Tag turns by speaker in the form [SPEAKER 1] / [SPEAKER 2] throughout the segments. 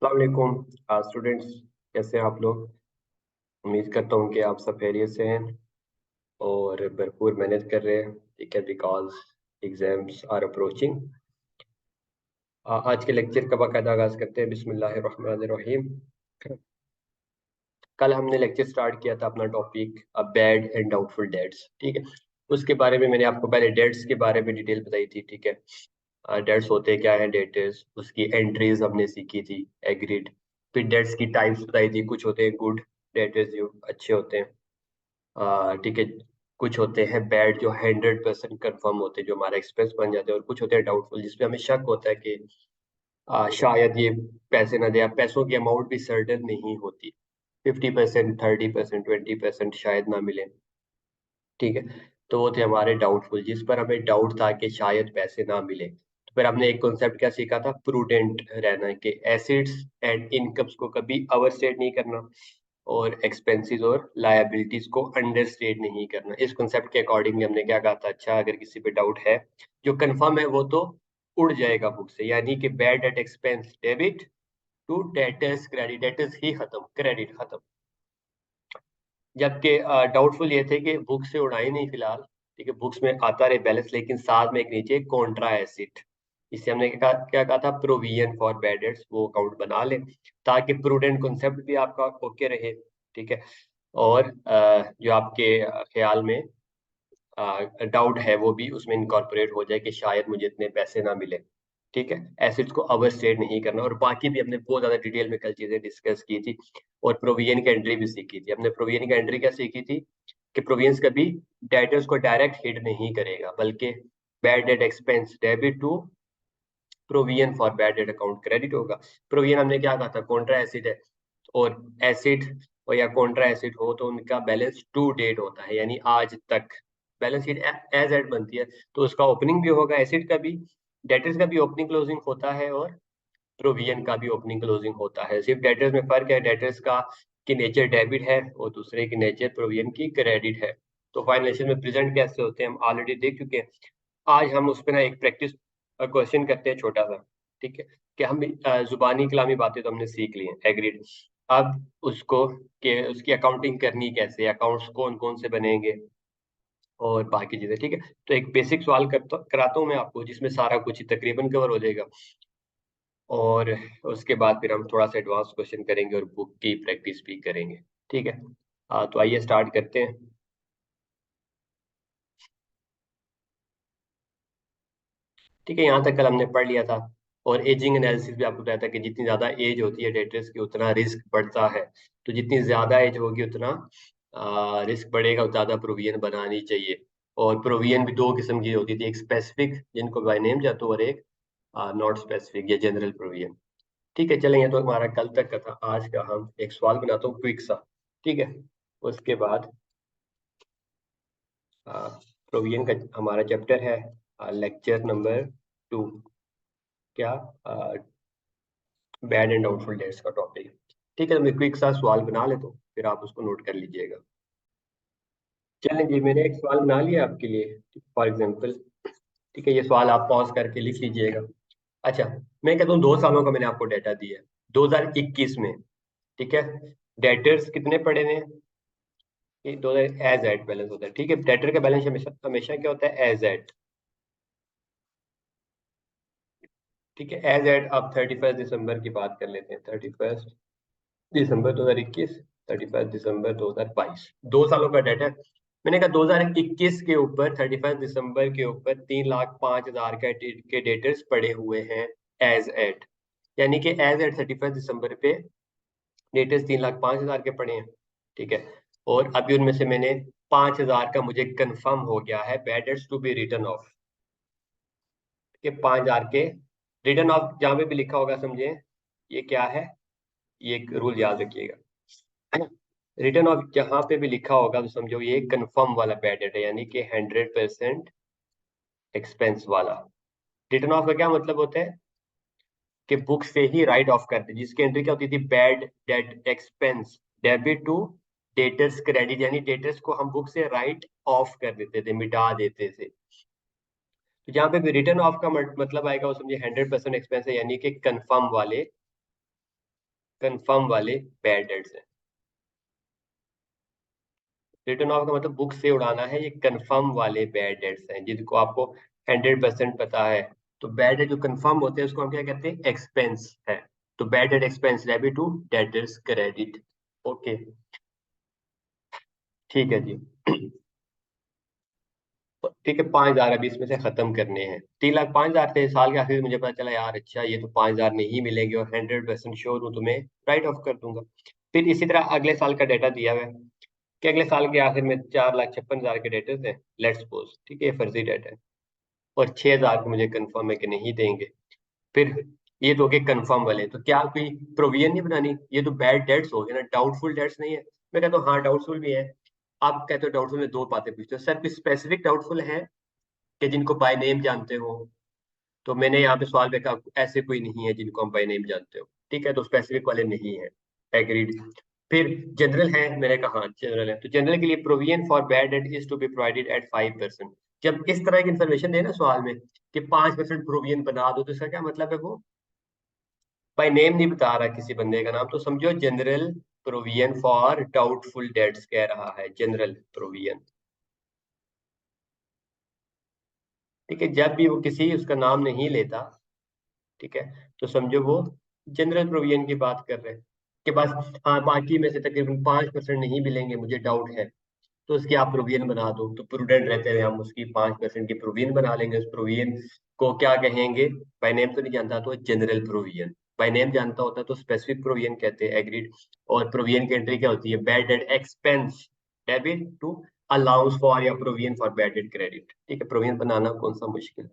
[SPEAKER 1] अस्सलाम स्टूडेंट्स, कैसे हैं आप लोग। उम्मीद करता हूँ कि आप सब खैरियत से हैं और भरपूर मेहनत कर रहे हैं। ठीक है, बिकॉज एग्जाम्स आर अप्रोचिंग। आज के लेक्चर का बाकायदा आगाज करते हैं। बिस्मिल्लाहिर्रहमानिर्रहीम। कल हमने लेक्चर स्टार्ट किया था अपना topic bad and doubtful debts. ठीक है, उसके बारे में मैंने आपको पहले डेट्स के बारे में डिटेल बताई थी। ठीक है, डेट्स होते क्या है, डेट्स उसकी एंट्रीज हमने सीखी थी, एग्रीड। फिर डेट्स की टाइप्स बताई थी। कुछ होते हैं गुड डेट्स जो अच्छे होते हैं, ठीक है। कुछ होते हैं बैड जो 100% कंफर्म होते हैं, जो हमारा एक्सपेंस बन जाते हैं। और कुछ होते हैं डाउटफुल जिसपे हमें शक होता है कि शायद ये पैसे ना दे, या पैसों की अमाउंट भी सर्टेन नहीं होती। 50%, 30%, 20% शायद ना मिले। ठीक है, तो वो थे हमारे डाउटफुल, जिस पर हमें डाउट था कि शायद पैसे ना मिले। तो फिर हमने एक कॉन्सेप्ट क्या सीखा था, प्रूडेंट रहना, कि एसेट्स एंड इनकम्स को कभी ओवरस्टेट नहीं करना और एक्सपेंसेस और लायबिलिटीज को अंडरस्टेट नहीं करना। इस कॉन्सेप्ट के अकॉर्डिंगली हमने क्या कहा था, अच्छा अगर किसी पे डाउट है, जो कंफर्म है वो तो उड़ जाएगा बुक से, यानी कि bad debt expense debit to debtors credit, debtors ही खत्म, क्रेडिट खत्म। जबकि डाउटफुल ये थे कि बुक से उड़ाई नहीं फिलहाल। ठीक है, बुक्स में आता रहे बैलेंस, लेकिन साथ में एक नीचे कॉन्ट्रा एसिड, इससे हमने क्या कहा था, प्रोविजन फॉर बैड डेट्स, वो अकाउंट बना ले ताकि प्रूडेंट कॉन्सेप्ट भी आपका ओके रहे। ठीक है, और जो आपके ख्याल में डाउट है वो भी उसमें इनकॉर्पोरेट हो जाए कि शायद मुझे इतने पैसे ना मिले। ठीक है, एसिड्स को ओवरस्टेट नहीं करना। और बाकी भी हमने बहुत ज्यादा डिटेल में कल चीजें डिस्कस की थी। और प्रोविजन की एंट्री भी सीखी थी हमने। प्रोविजन की एंट्री क्या सीखी थी, कि प्रोविजन कभी डेटर्स को डायरेक्ट हिट नहीं करेगा, बल्कि bad debt expense debit to provision for bad debt account credit होगा। प्रोविजन हमने क्या कहा था, कॉन्ट्रा एसिड है। और एसिड और या कॉन्ट्रा एसिड हो तो उनका बैलेंस टू डेट होता है, यानी आज तक। बैलेंस शीट एज एड बनती है, तो उसका ओपनिंग भी होगा एसिड का भी, डेटर्स का भी ओपनिंग क्लोजिंग होता है, और प्रोविजन का भी ओपनिंग क्लोजिंग होता है। सिर्फ डेटर्स में फर्क है, डेटर्स का की नेचर डेबिट है और दूसरे की नेचर प्रोविजन की क्रेडिट है। तो फाइनेंशियल में प्रेजेंट कैसे होते हैं हम ऑलरेडी देख चुके हैं। आज हम उस पर ना एक प्रैक्टिस क्वेश्चन करते हैं, छोटा सा। ठीक है, कि हम जुबानी कलामी बातें तो हमने सीख ली हैं, एग्रीड। अब उसको कि उसकी अकाउंटिंग करनी कैसे, अकाउंट्स कौन कौन से बनेंगे और बाकी चीजें। ठीक है, तो एक बेसिक सवाल कराता हूँ मैं आपको, जिसमें सारा कुछ ही तकरीबन कवर हो जाएगा। और उसके बाद फिर हम थोड़ा सा एडवांस क्वेश्चन करेंगे और बुक की प्रैक्टिस भी करेंगे। ठीक है, तो आइए स्टार्ट करते हैं। ठीक है, यहाँ तक कल हमने पढ़ लिया था। और एजिंग एनालिसिस भी आपको बताया था कि जितनी ज्यादा एज होती है डेटर्स की, उतना रिस्क बढ़ता है। तो जितनी ज्यादा एज होगी उतना रिस्क बढ़ेगा, उतना ज्यादा प्रोविजन बनानी चाहिए। और प्रोविजन भी दो किस्म की होती थी, एक स्पेसिफिक जिनको बाय नेम जाते, और एक नॉट स्पेसिफिक या जनरल प्रोविजन। ठीक है, चलेंगे, तो हमारा कल तक का था। आज का हम एक सवाल बनाता हूँ क्विक सा। ठीक है, उसके बाद प्रोविजन का हमारा चैप्टर है, लेक्चर नंबर 2। क्या, बैड एंड डाउटफुल डेट्स का टॉपिक। ठीक है, तो मैं क्विक सा सवाल बना लेता हूँ, फिर आप उसको नोट कर लीजिएगा। चलें जी, मैंने एक सवाल बना लिया आपके लिए, फॉर एग्जांपल। ठीक है, ये सवाल आप पॉज करके लिख लीजिएगा। अच्छा, मैं कहता हूँ 2 सालों का मैंने आपको डाटा दिया है, 2021 में। ठीक है, डेटर्स कितने पड़े हुए हैं, ये 2000 एज एट बैलेंस होता है। ठीक है, डेटर का बैलेंस हमेशा हमेशा क्या होता है, एज एट। ठीक है, एज एट। अब 31 दिसंबर की बात कर लेते हैं, 31 दिसंबर 2021, 31 दिसंबर 2022, 2 सालों का डाटा है। मैंने कहा 2021 के ऊपर 31 दिसंबर के ऊपर 3,05,000 के डेटर्स पड़े हुए हैं एज एट, यानी कि एज एट 31 दिसंबर पे डेटर्स 3,05,000 के पड़े हैं। ठीक है, और अभी उनमें से मैंने 5,000 का मुझे कंफर्म हो गया है bad debts to be written off, के 5,000 के रिटर्न ऑफ जहां पे भी लिखा होगा समझे ये क्या है, ये एक रूल याद रखिएगा। रिटर्न ऑफ जहां पे भी लिखा होगा तो समझो ये कंफर्म वाला बैड डेट है, यानी कि 100% एक्सपेंस वाला। रिटर्न ऑफ का क्या मतलब होता है, कि बुक से ही राइट ऑफ करते, जिसकी एंट्री क्या होती थी, bad debt expense debit to debtors credit, यानी डेटर्स को हम बुक से राइट ऑफ कर देते थे, मिटा देते थे। तो जहाँ पे भी रिटर्न ऑफ का मतलब आएगा वो समझे 100% एक्सपेंस है, यानी कि कंफर्म वाले कंफर्म वाले बैड डेट्स हैं। रिटर्न ऑफ का मतलब बुक से उड़ाना है, ये कंफर्म वाले बैड डेट्स हैं जिनको आपको 100% पता है। तो बैड डेट जो कंफर्म होते हैं उसको हम क्या कहते हैं, एक्सपेंस है। तो bad debt expense debit to debtors credit. Okay, ठीक है जी। ठीक है, 5,000 अभी इसमें से खत्म करने हैं। 3,05,000 थे, साल के आखिर में मुझे पता चला यार अच्छा ये तो 5,000 नहीं मिलेंगे और 100% श्योर हूँ, तो मैं राइट ऑफ कर दूंगा। फिर इसी तरह अगले साल का डाटा दिया हुआ है कि अगले साल के आखिर में 4,56,000 के डेटे थे, लेट्स सपोज, ठीक है, ये फर्जी डेटा है, और 6,000 को मुझे कंफर्म है कि नहीं देंगे। फिर ये तो हो गए कंफर्म वाले, तो क्या कोई प्रोविजन नहीं बनानी? ये तो बैड डेट्स हो गए ना, डाउटफुल डेट्स नहीं है। मैं कहता हूँ हाँ डाउटफुल भी है। आप कहते हो डाउटफुल में दो बातें पूछते हो, सर कोई स्पेसिफिक डाउटफुल है कि जिनको बाय नेम जानते हो? तो मैंने यहाँ पे सवाल पे कहा ऐसे कोई नहीं है जिनको हम बाय नेम जानते हो, ठीक है, तो स्पेसिफिक वाले नहीं है। एग्रीड। फिर जनरल है, मैंने कहा हाँ जनरल है, तो जनरल के लिए provision for bad debt is to be provided at 5%। जब इस तरह की इन्फॉर्मेशन देना सवाल में कि 5% प्रोविजन बना दो, तो इसका क्या मतलब है? वो बाय नेम नहीं बता रहा किसी बंदे का नाम, तो समझो general provision for doubtful debts कह रहा है, जनरल प्रोविजन। ठीक है, जब भी वो किसी उसका नाम नहीं लेता, ठीक है, तो समझो वो जनरल प्रोविजन की बात कर रहे हैं कि बस हाँ बाकी में से तकरीबन 5% नहीं मिलेंगे, मुझे डाउट है, तो उसकी आप प्रोविजन बना दो। तो प्रूडेंट रहते हुए हम उसकी 5% की प्रोविजन बना लेंगे। उस प्रोविजन को क्या कहेंगे? बाय नेम तो नहीं जानता तो जनरल प्रोविजन, बाय नेम जानता होता तो स्पेसिफिक प्रोविजन कहते हैं। एग्रीड। और प्रोविजन की एंट्री क्या होती है? Bad debt expense debit to allowance for या provision for bad debt credit. ठीक है, प्रोविजन बनाना कौन सा मुश्किल है?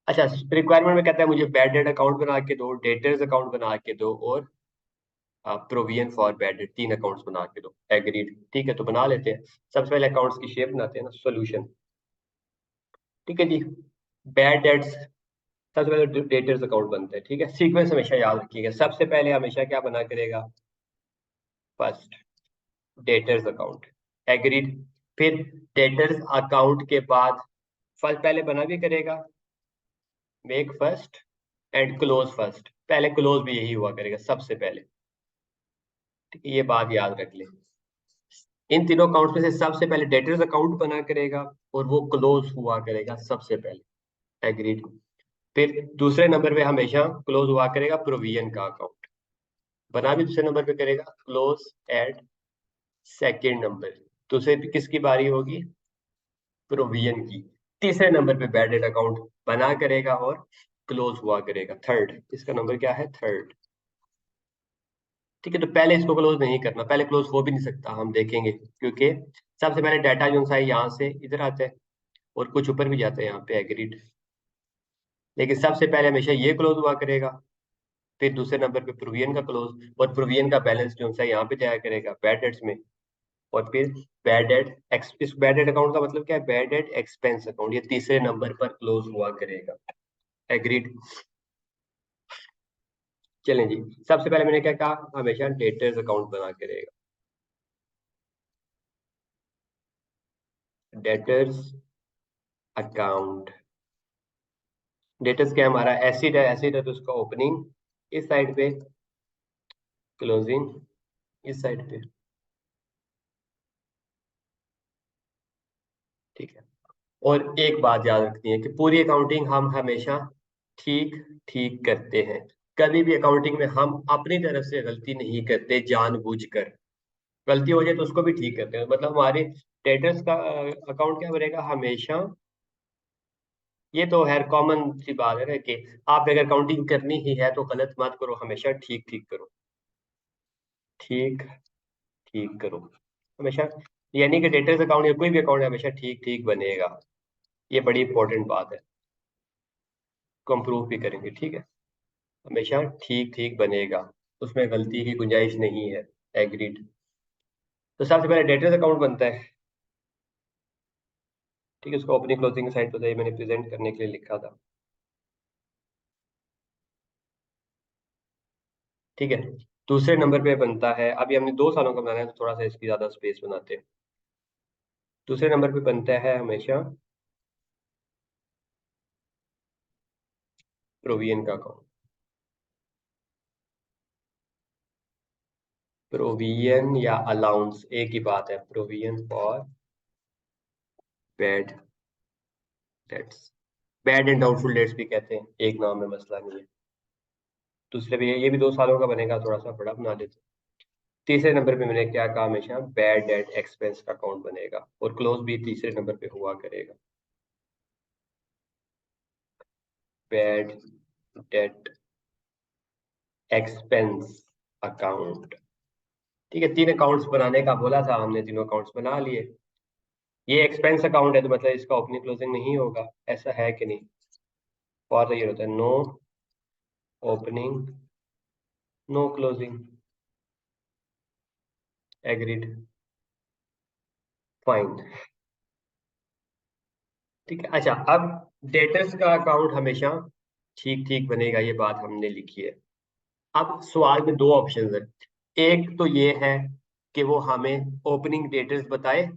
[SPEAKER 1] अच्छा, रिक्वायरमेंट में कहता है मुझे बैड डेट अकाउंट बना के दो, डेटर्स अकाउंट बना के दो, और provision for bad date, 3 accounts बना के दो। एग्रीड, ठीक है, तो बना लेते हैं। सबसे पहले अकाउंट्स की शेप बनाते हैं ना, सॉल्यूशन। ठीक है जी, बैड डेट्स, सबसे पहले डेटर्स अकाउंट बनते हैं। ठीक है, सीक्वेंस हमेशा याद रखिएगा, सबसे पहले हमेशा क्या बना करेगा? First debtors account. एग्रीड। फिर डेटर्स अकाउंट के बाद फर्स्ट पहले बना भी करेगा, make first and close first, पहले क्लोज भी यही हुआ करेगा सबसे पहले। ठीक है, ये बात याद रख ले। इन तीनों अकाउंट में से सबसे पहले डेटर्स अकाउंट बना करेगा और वो क्लोज हुआ करेगा सबसे पहले। एग्रीड। फिर दूसरे नंबर पे हमेशा क्लोज हुआ करेगा प्रोविजन का अकाउंट, बना भी दूसरे नंबर पे करेगा, क्लोज एट सेकेंड नंबर। दूसरे पे किसकी बारी होगी? प्रोविजन की। तीसरे नंबर पे बैड डेट अकाउंट बना करेगा और क्लोज हुआ करेगा, थर्ड। इसका नंबर क्या है? थर्ड। ठीक है, तो पहले इसको क्लोज नहीं करना, पहले क्लोज हो भी नहीं सकता, हम देखेंगे, क्योंकि सबसे पहले डाटा जो है यहाँ से इधर आता है और कुछ ऊपर भी जाते हैं यहाँ पे। एग्रीड। लेकिन सबसे पहले हमेशा ये क्लोज हुआ करेगा, फिर दूसरे नंबर पे प्रोविजन का क्लोज, और प्रोविजन का बैलेंस जो है यहाँ पे जाया करेगा बैड डेट्स में। और फिर बैड डेट एक्स, इस बैड डेट अकाउंट का मतलब क्या है? बैड डेट एक्सपेंस अकाउंट, ये तीसरे नंबर पर क्लोज हुआ करेगा। एग्रीड। चलें जी, सबसे पहले मैंने क्या कहा? हमेशा डेटर्स अकाउंट बना करेगा, डेटर्स अकाउंट। डेटर्स क्या हमारा? एसिड है, एसिड है तो उसका ओपनिंग इस साइड पे, क्लोजिंग इस साइड पे। ठीक है, और एक बात याद रखनी है कि पूरी अकाउंटिंग हम हमेशा ठीक ठीक करते हैं। कभी भी अकाउंटिंग में हम अपनी तरफ से गलती नहीं करते जानबूझकर। गलती हो जाए तो उसको भी ठीक करते हैं, मतलब हमारे डेटर्स का अकाउंट क्या बनेगा हमेशा? ये तो है कॉमन सी बात है ना कि आप अगर अकाउंटिंग करनी ही है तो गलत मत करो, हमेशा ठीक ठीक करो। ठीक ठीक करो हमेशा, यानी कि डेटर्स अकाउंट या कोई भी अकाउंट हमेशा ठीक ठीक बनेगा। ये बड़ी इंपॉर्टेंट बात है, को हम प्रूव भी करेंगे। ठीक है, हमेशा ठीक ठीक बनेगा, उसमें गलती की गुंजाइश नहीं है। एग्रीड। तो सबसे पहले डेटर्स अकाउंट बनता है। ठीक है, उसको ओपनिंग क्लोजिंग साइड पर मैंने प्रेजेंट करने के लिए लिखा था। ठीक है, दूसरे नंबर पे बनता है, अभी हमने 2 सालों का बनाना है तो थोड़ा सा इसकी ज्यादा स्पेस बनाते हैं। दूसरे नंबर पे बनता है हमेशा प्रोविजन का अकाउंट। प्रोविजन या अलाउंस एक ही बात है, provision for bad dates, bad and doubtful debts भी कहते हैं, एक नाम में मसला नहीं है। दूसरे भी ये भी 2 सालों का बनेगा, थोड़ा सा बड़ा बना देते। तीसरे नंबर पे मैंने क्या कहा, हमेशा बैड डेट एक्सपेंस का अकाउंट बनेगा और क्लोज भी तीसरे नंबर पे हुआ करेगा, बैड डेट एक्सपेंस अकाउंट। ठीक है, 3 अकाउंट्स बनाने का बोला था हमने, तीनों अकाउंट्स बना लिए। ये एक्सपेंस अकाउंट है तो मतलब इसका ओपनिंग क्लोजिंग नहीं होगा, ऐसा है कि नहीं? और ये होता है no opening no closing, agreed, fine. ठीक है, अच्छा अब डेटर्स का अकाउंट हमेशा ठीक ठीक बनेगा, ये बात हमने लिखी है। अब सवाल में 2 ऑप्शन है, एक तो ये है कि वो हमें ओपनिंग डेटर्स बताए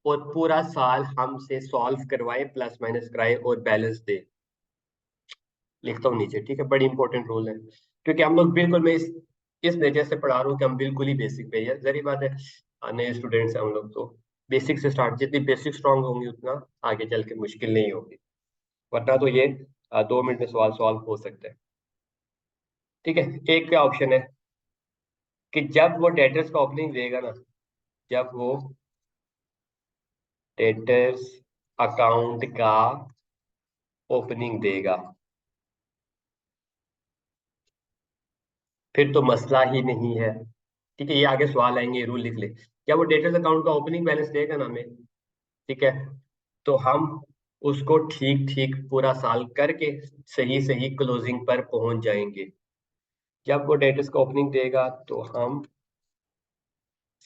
[SPEAKER 1] और पूरा साल हमसे सॉल्व करवाए, प्लस माइनस कराए और बैलेंस दे। लिखता हूँ नीचे, ठीक है, बड़ी इंपॉर्टेंट रूल है, क्योंकि हम लोग बिल्कुल, मैं इस नेचर से पढ़ा रहा हूँ कि हम बिल्कुल ही बेसिक पे है, जरी बात है, नए स्टूडेंट्स हैं हम लोग, तो बेसिक से स्टार्ट, जितनी बेसिक स्ट्रांग होंगी उतना आगे चल के मुश्किल नहीं होगी, वरना तो ये 2 मिनट में सवाल सॉल्व हो सकते हैं। ठीक है, एक क्या ऑप्शन है कि जब वो डेटर्स का ओपनिंग देगा ना, जब वो डेटर्स अकाउंट का ओपनिंग देगा, फिर तो मसला ही नहीं है। ठीक है, ये आगे सवाल आएंगे, रूल लिख ले, जब वो डेटर्स अकाउंट का ओपनिंग बैलेंस देगा ना हमें, ठीक है, तो हम उसको ठीक ठीक पूरा साल करके सही सही क्लोजिंग पर पहुंच जाएंगे। जब वो डेटर्स का ओपनिंग देगा तो हम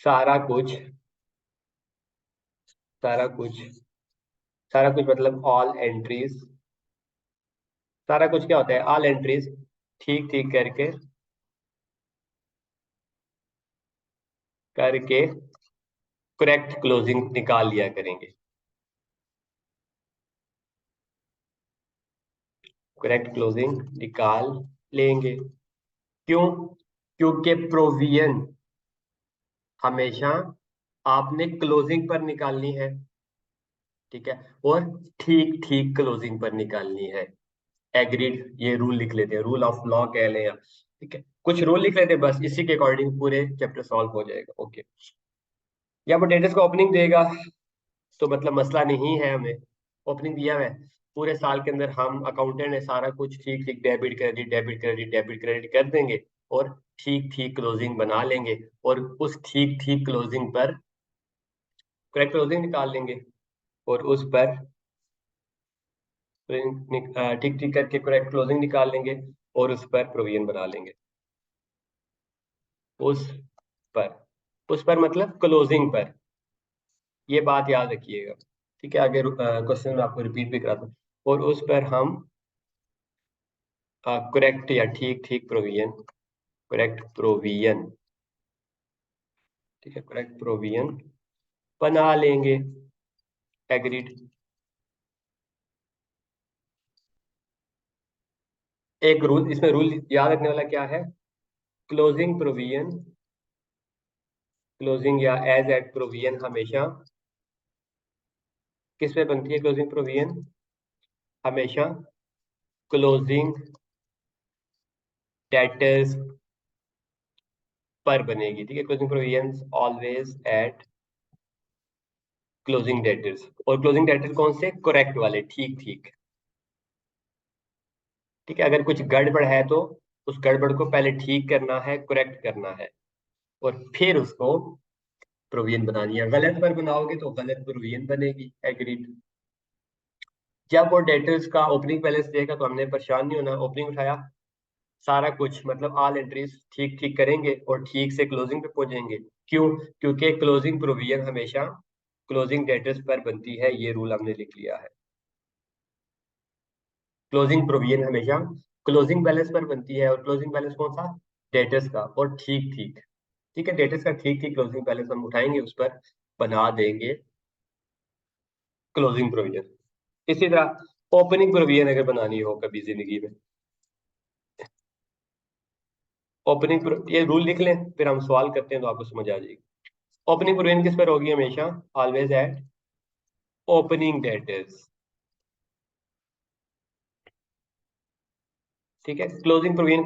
[SPEAKER 1] सारा कुछ सारा कुछ सारा कुछ मतलब ऑल एंट्रीज, सारा कुछ क्या होता है, ऑल एंट्रीज ठीक ठीक करके करके करेक्ट क्लोजिंग निकाल लिया करेंगे, करेक्ट क्लोजिंग निकाल लेंगे। क्यों? क्योंकि प्रोविजन हमेशा आपने क्लोजिंग पर निकालनी है, ठीक है, और ठीक ठीक क्लोजिंग पर निकालनी है, एग्रीड। ये रूल लिख लेते हैं, रूल ऑफ लॉ कह लें, ठीक है, कुछ रूल लिख लेते हैं, बस इसी के अकॉर्डिंग पूरे चैप्टर सॉल्व हो जाएगा। ओके, या पोटेटोस को ओपनिंग देगा तो मतलब मसला नहीं है, हमें ओपनिंग दिया है, पूरे साल के अंदर हम अकाउंटेंट है, सारा कुछ ठीक ठीक debit credit debit credit debit credit कर देंगे और ठीक ठीक क्लोजिंग बना लेंगे, और उस ठीक ठीक क्लोजिंग पर करेक्ट क्लोजिंग निकाल लेंगे, और उस पर ठीक ठीक करके करेक्ट क्लोजिंग निकाल लेंगे और उस पर प्रोविजन बना लेंगे। उस पर उस पर मतलब क्लोजिंग पर, ये बात याद रखिएगा। ठीक है, आगे क्वेश्चन में आपको रिपीट भी कराता हूँ, और उस पर हम करेक्ट या ठीक ठीक प्रोविजन, करेक्ट प्रोविजन, ठीक है, करेक्ट प्रोविजन बना लेंगे, एग्रीड। एक रूल, इसमें रूल याद रखने वाला क्या है, क्लोजिंग प्रोविजन, क्लोजिंग या एज एट प्रोविजन हमेशा किस पे बनती है, क्लोजिंग प्रोविजन हमेशा क्लोजिंग डेटर्स पर बनेगी। ठीक है, closing provision always at closing debtors, और क्लोजिंग डेटर्स कौन से, करेक्ट वाले, ठीक ठीक। ठीक है, अगर कुछ गड़बड़ है तो उस गड़बड़ को पहले ठीक करना है, करेक्ट करना है, और फिर उसको प्रोविजन बनानी है। गलत पर बनाओगे तो गलत प्रोविजन बनेगी, एग्रीड। जब वो डेटर्स का ओपनिंग बैलेंस देगा तो हमने परेशान नहीं होना, ओपनिंग उठाया, सारा कुछ मतलब ऑल एंट्रीज ठीक ठीक करेंगे और ठीक से क्लोजिंग पे पहुंचेंगे। क्यों? क्योंकि क्लोजिंग प्रोविजन हमेशा क्लोजिंग डेटर्स पर बनती है, ये रूल हमने लिख लिया है। क्लोजिंग प्रोविजन हमेशा क्लोजिंग बैलेंस पर बनती है, और क्लोजिंग बैलेंस कौन सा, डेटर्स का, और ठीक ठीक। ठीक है, डेटर्स का ठीक ठीक क्लोजिंग बैलेंस हम उठाएंगे, उस पर बना देंगे क्लोजिंग प्रोविजन। इसी तरह ओपनिंग प्रोविजन अगर बनानी हो कभी जिंदगी में, ये रूल लिख लें, फिर हम सवाल करते हैं तो आपको समझ आ जाएगी। ओपनिंग प्रोविजन किस पर होगी हमेशा? Always at opening debtors. ठीक है, क्लोजिंग प्रोविजन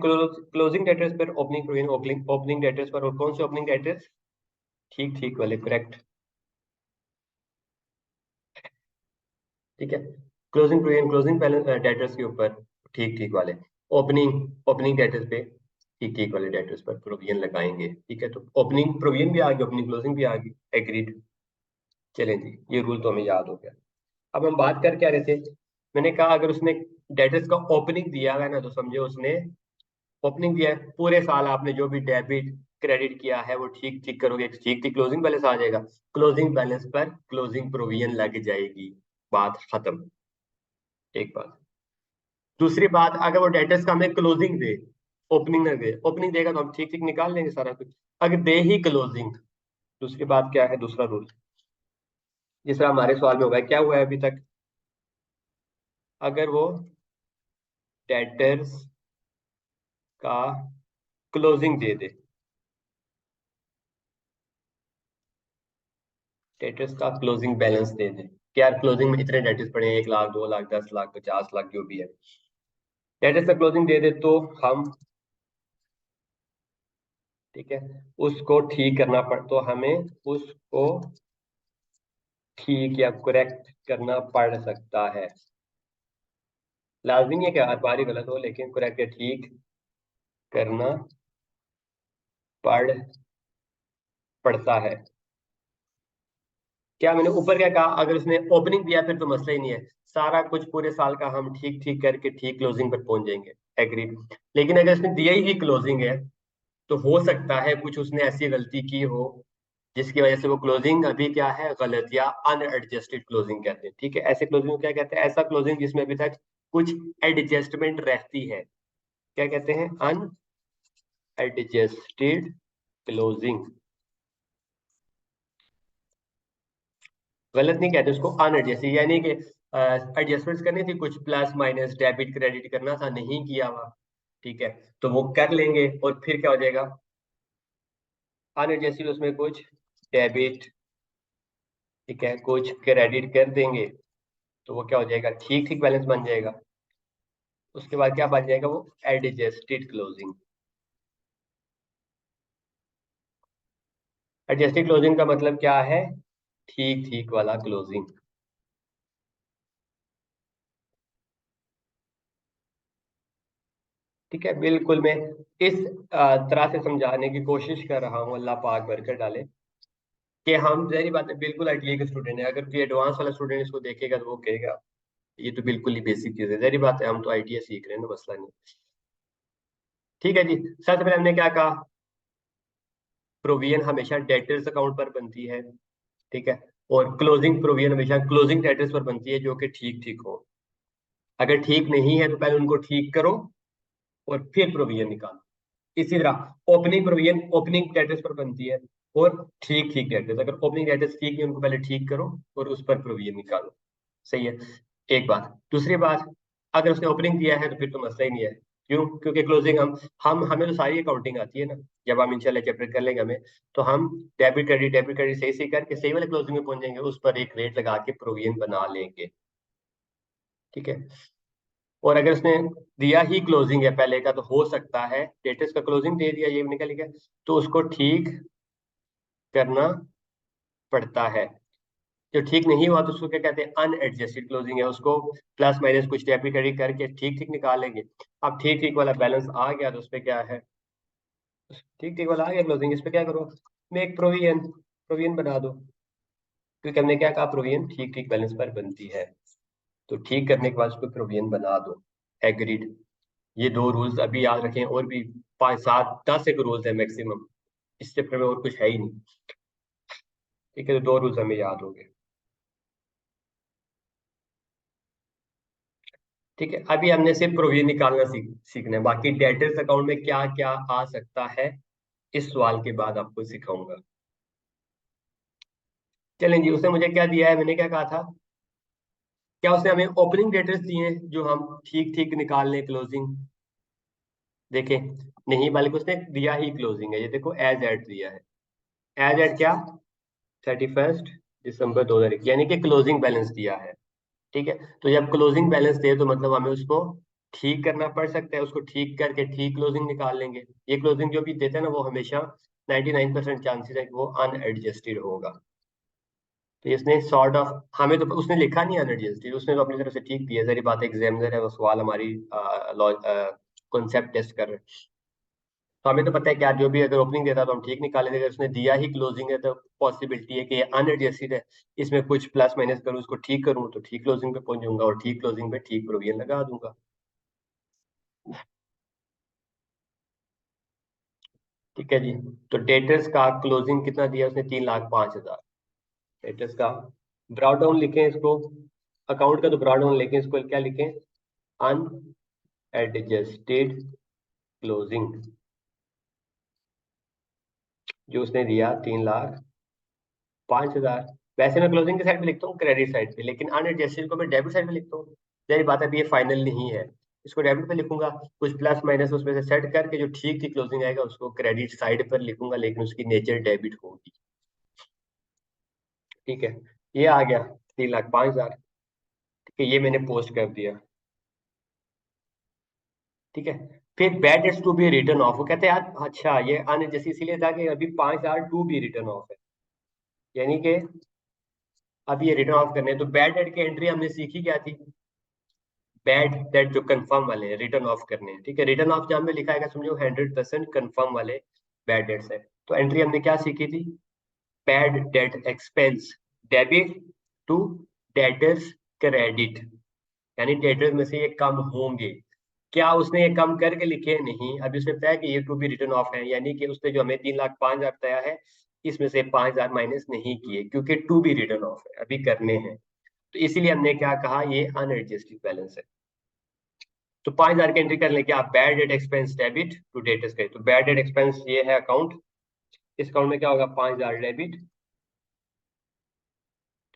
[SPEAKER 1] क्लोजिंग डेटर्स पर, ओपनिंग प्रोविजन ओपनिंग डेटर्स पर। और कौन से ओपनिंग डेटर्स? ठीक ठीक वाले, करेक्ट। ठीक है, closing provision closing balance debtors के ऊपर ठीक ठीक वाले, ओपनिंग ओपनिंग डेटर्स पे ठीक ठीक वाले डेटर्स पर प्रोविजन लगाएंगे। ठीक है, तो ओपनिंग प्रोविजन भी आ गई, ओपनिंग क्लोजिंग भी आ गई, एग्रीड। चलें जी, ये रूल तो हमें याद हो गया। अब हम बात कर क्या रहे थे? मैंने कहा अगर उसने डेटर्स का ओपनिंग दिया हुआ है ना, तो समझो उसने ओपनिंग दिया है, पूरे साल आपने जो भी डेबिट क्रेडिट किया है वो ठीक ठीक करोगे, ठीक ठीक क्लोजिंग बैलेंस आ जाएगा। क्लोजिंग बैलेंस पर क्लोजिंग प्रोविजन लग जाएगी, बात खत्म। एक बात। दूसरी बात, अगर वो डेटर्स का हमें क्लोजिंग दे, ओपनिंग ना दे, ओपनिंग देगा तो हम ठीक ठीक निकाल लेंगे सारा कुछ। अगर दे ही क्लोजिंग, दूसरी बात क्या है, दूसरा रूल जिस तरह हमारे सवाल में हुआ है, क्या हुआ है अभी तक? अगर वो डेटर्स का क्लोजिंग दे दे, डेटर्स का क्लोजिंग बैलेंस दे दे कि यार क्लोजिंग में इतने डेटर्स पड़े हैं, 1 लाख, 2 लाख, 10 लाख, 50 लाख, जो भी है, डेटर्स का क्लोजिंग दे दे तो हम, ठीक है, उसको ठीक करना पड़, तो हमें उसको ठीक या करेक्ट करना पड़ सकता है। लाजमी नहीं है कि हर बार ही गलत हो, लेकिन करेक्ट या ठीक करना पड़ पड़ता है। क्या मैंने ऊपर क्या कहा? अगर उसने ओपनिंग दिया फिर तो मसला ही नहीं है, सारा कुछ पूरे साल का हम ठीक ठीक करके ठीक क्लोजिंग पर पहुंच जाएंगे, एग्री। लेकिन अगर उसने दिया ही क्लोजिंग है, तो हो सकता है कुछ उसने ऐसी गलती की हो जिसकी वजह से वो क्लोजिंग अभी क्या है, गलत या अनएडजस्टेड क्लोजिंग कहते हैं। ठीक है, ऐसे क्लोजिंग को क्या कहते हैं? ऐसा क्लोजिंग जिसमें अभी तक कुछ एडजस्टमेंट रहती है, क्या कहते हैं? Unadjusted closing. गलत नहीं कहते उसको, अनएडजस्टेड, यानी कि एडजस्टमेंट्स करनी थी, कुछ प्लस माइनस डेबिट क्रेडिट करना था, नहीं किया हुआ। ठीक है, तो वो कर लेंगे और फिर क्या हो जाएगा? अनएडजस्टेड, उसमें कुछ डेबिट, ठीक है, कुछ क्रेडिट कर देंगे, तो वो क्या हो जाएगा? ठीक ठीक बैलेंस बन जाएगा। उसके बाद क्या बन जाएगा? वो एडजस्टेड क्लोजिंग। एडजस्टेड क्लोजिंग का मतलब क्या है? ठीक ठीक वाला क्लोजिंग। ठीक है, बिल्कुल मैं इस तरह से समझाने की कोशिश कर रहा हूँ, अल्लाह पाक बरकत डाले, कि हम, जहरी बात है, बिल्कुल आईटीआई के स्टूडेंट है, अगर कोई एडवांस वाला स्टूडेंट इसको देखेगा तो वो कहेगा ये तो बिल्कुल ही बेसिक चीज है। जहरी बात है, हम तो आईटीआई सीख रहे हैं ना, मसला नहीं। ठीक है जी, सबसे पहले हमने क्या कहा? प्रोविजन हमेशा डेटर्स अकाउंट पर बनती है, ठीक है, और क्लोजिंग प्रोविजन हमेशा क्लोजिंग डेटर्स पर बनती है, जो कि ठीक ठीक हो। अगर ठीक नहीं है तो पहले उनको ठीक करो और फिर प्रोविजन निकालो। इसी तरह ओपनिंग प्रोविजन ओपनिंग डेटर्स पर बनती है, और ठीक ठीक डेटर्स, अगर ओपनिंग डेटर्स ठीक है उनको पहले ठीक करो और उस पर प्रोविजन निकालो। सही है, एक बात। दूसरी बात, अगर उसने ओपनिंग दिया है तो फिर तो मसला ही नहीं है। क्यों? क्योंकि क्लोजिंग हम हमें तो सारी अकाउंटिंग आती है ना, जब हम इंशाल्लाह चैप्टर कर लेंगे हमें, तो हम डेबिट क्रेडिट सही सही करके सही वाले क्लोजिंग में पहुंच जाएंगे, उस पर एक रेट लगा के प्रोविजन बना लेंगे। ठीक है, और अगर उसने दिया ही क्लोजिंग है पहले का, तो हो सकता है डेटर्स का क्लोजिंग दे दिया, ये भी निकल गया, तो उसको ठीक करना पड़ता है। जो ठीक नहीं हुआ तो उसको क्या कहते हैं? अनएडजस्टेड क्लोजिंग है, उसको प्लस माइनस कुछ डेबिट क्रेडिट करके ठीक ठीक निकालेंगे। अब ठीक ठीक वाला बैलेंस आ गया तो उसपे क्या है? ठीक ठीक वाला आ गया क्लोजिंग, इस पे क्या करो? मेक प्रोविजन, प्रोविजन बना दो, क्योंकि हमने क्या कहा? प्रोविजन ठीक ठीक बैलेंस पर बनती है, तो ठीक करने के बाद उसको प्रोविजन बना दो, एग्रीड। ये दो रूल्स अभी याद रखें, और भी 5 7 10 एक रूल्स है मैक्सिमम, इस चैप्टर में और कुछ है ही नहीं। ठीक है, तो दो रूल्स हमें याद हो गए। ठीक है, अभी हमने सिर्फ प्रोविजन निकालना सीखना है, बाकी डेटर्स अकाउंट में क्या क्या आ सकता है इस सवाल के बाद आपको सिखाऊंगा। चलें जी, उसने मुझे क्या दिया है? मैंने क्या कहा था? क्या उसने हमें ओपनिंग डेटर्स दिए हैं जो हम ठीक ठीक निकाल लें क्लोजिंग? देखें, नहीं बल्कि उसने दिया ही क्लोजिंग है, ये देखो एज एट दिया है। एज एट क्या, 31 दिसंबर 2021, यानी कि क्लोजिंग बैलेंस दिया है। ठीक है, तो जब क्लोजिंग बैलेंस दे तो मतलब हमें उसको ठीक करना पड़ सकता है, उसको ठीक करके ठीक क्लोजिंग निकाल लेंगे। ये क्लोजिंग जो भी देते हैं ना वो हमेशा 99% चांसेस है कि वो अनएडजस्टेड होगा। तो इसने सॉर्ट ऑफ, हमें तो उसने लिखा नहीं अनएडजस्टेड, उसने तो अपनी तरफ से ठीक दिया, सारी बात एग्जामिनर है वो सवाल हमारी कॉन्सेप्ट टेस्ट कर रहे हैं। तो हमें तो पता है कि यार जो भी अगर ओपनिंग देता तो हम ठीक निकाले, अगर उसने दिया ही क्लोजिंग है तो पॉसिबिलिटी है कि ये अनएडजस्टेड है, इसमें कुछ प्लस माइनस करूँ उसको ठीक करूँ तो ठीक क्लोजिंग पे पहुंच जाऊंगा, और ठीक क्लोजिंग पे ठीक प्रोविजन लगा दूंगा। ठीक है जी। तो डेटर्स का क्लोजिंग कितना दिया उसने, 3,05,000। डेटर्स का ब्रॉड डाउन लिखें इसको, अकाउंट का तो ब्रॉड डाउन लिखें, इसको क्या लिखें, अनएडजस्टेड क्लोजिंग, जो उसने दिया 3,05,000। वैसे मैं क्लोजिंग की साइड पे लिखता हूँ क्रेडिट साइड पे, लेकिन अनएडजस्टेड को मैं डेबिट साइड पे लिखता हूँ। मेरी बात है, अभी ये फाइनल नहीं है, इसको डेबिट पे लिखूंगा, कुछ प्लस माइनस उसमें से सेट करके जो ठीक ठीक क्लोजिंग आएगा उसको क्रेडिट साइड पर लिखूंगा, लेकिन उसकी नेचर डेबिट होगी। ठीक है, ये आ गया 3,05,000। ठीक है, ये मैंने पोस्ट कर दिया। ठीक है, फिर bad debts to be written off, वो कहते हैं यार अच्छा ये अनएडजस्टेड इसीलिए था कि अभी 5,000 टू बी रिटर्न ऑफ है, यानी कि अब ये रिटर्न ऑफ करने हैं। तो बैड डेट की एंट्री हमने सीखी क्या थी, बैड डेट जो कंफर्म वाले हैं रिटर्न ऑफ करने हैं। ठीक है, रिटर्न ऑफ जहां पे लिखा है समझो 100% कंफर्म वाले बैड डेट्स है। तो एंट्री हमने क्या सीखी थी, bad debt expense debit to debtors credit, यानी डेटर्स में से ये कम होंगे। क्या उसने ये कम करके लिखे, नहीं, अभी उसने बताया कि ये टू बी रिटर्न ऑफ है, यानी कि उसने जो हमें 3,05,000 बताया है इसमें से 5,000 माइनस नहीं किए, क्योंकि टू बी रिटर्न ऑफ है, अभी करने हैं। तो इसीलिए हमने क्या कहा, ये अनएडजस्टेड बैलेंस है। तो 5,000 की एंट्री कर लेंगे आप, bad debt expense debit to debtors credit. तो बैड डेट एक्सपेंस ये है अकाउंट, इस अकाउंट में क्या होगा, 5,000 डेबिट।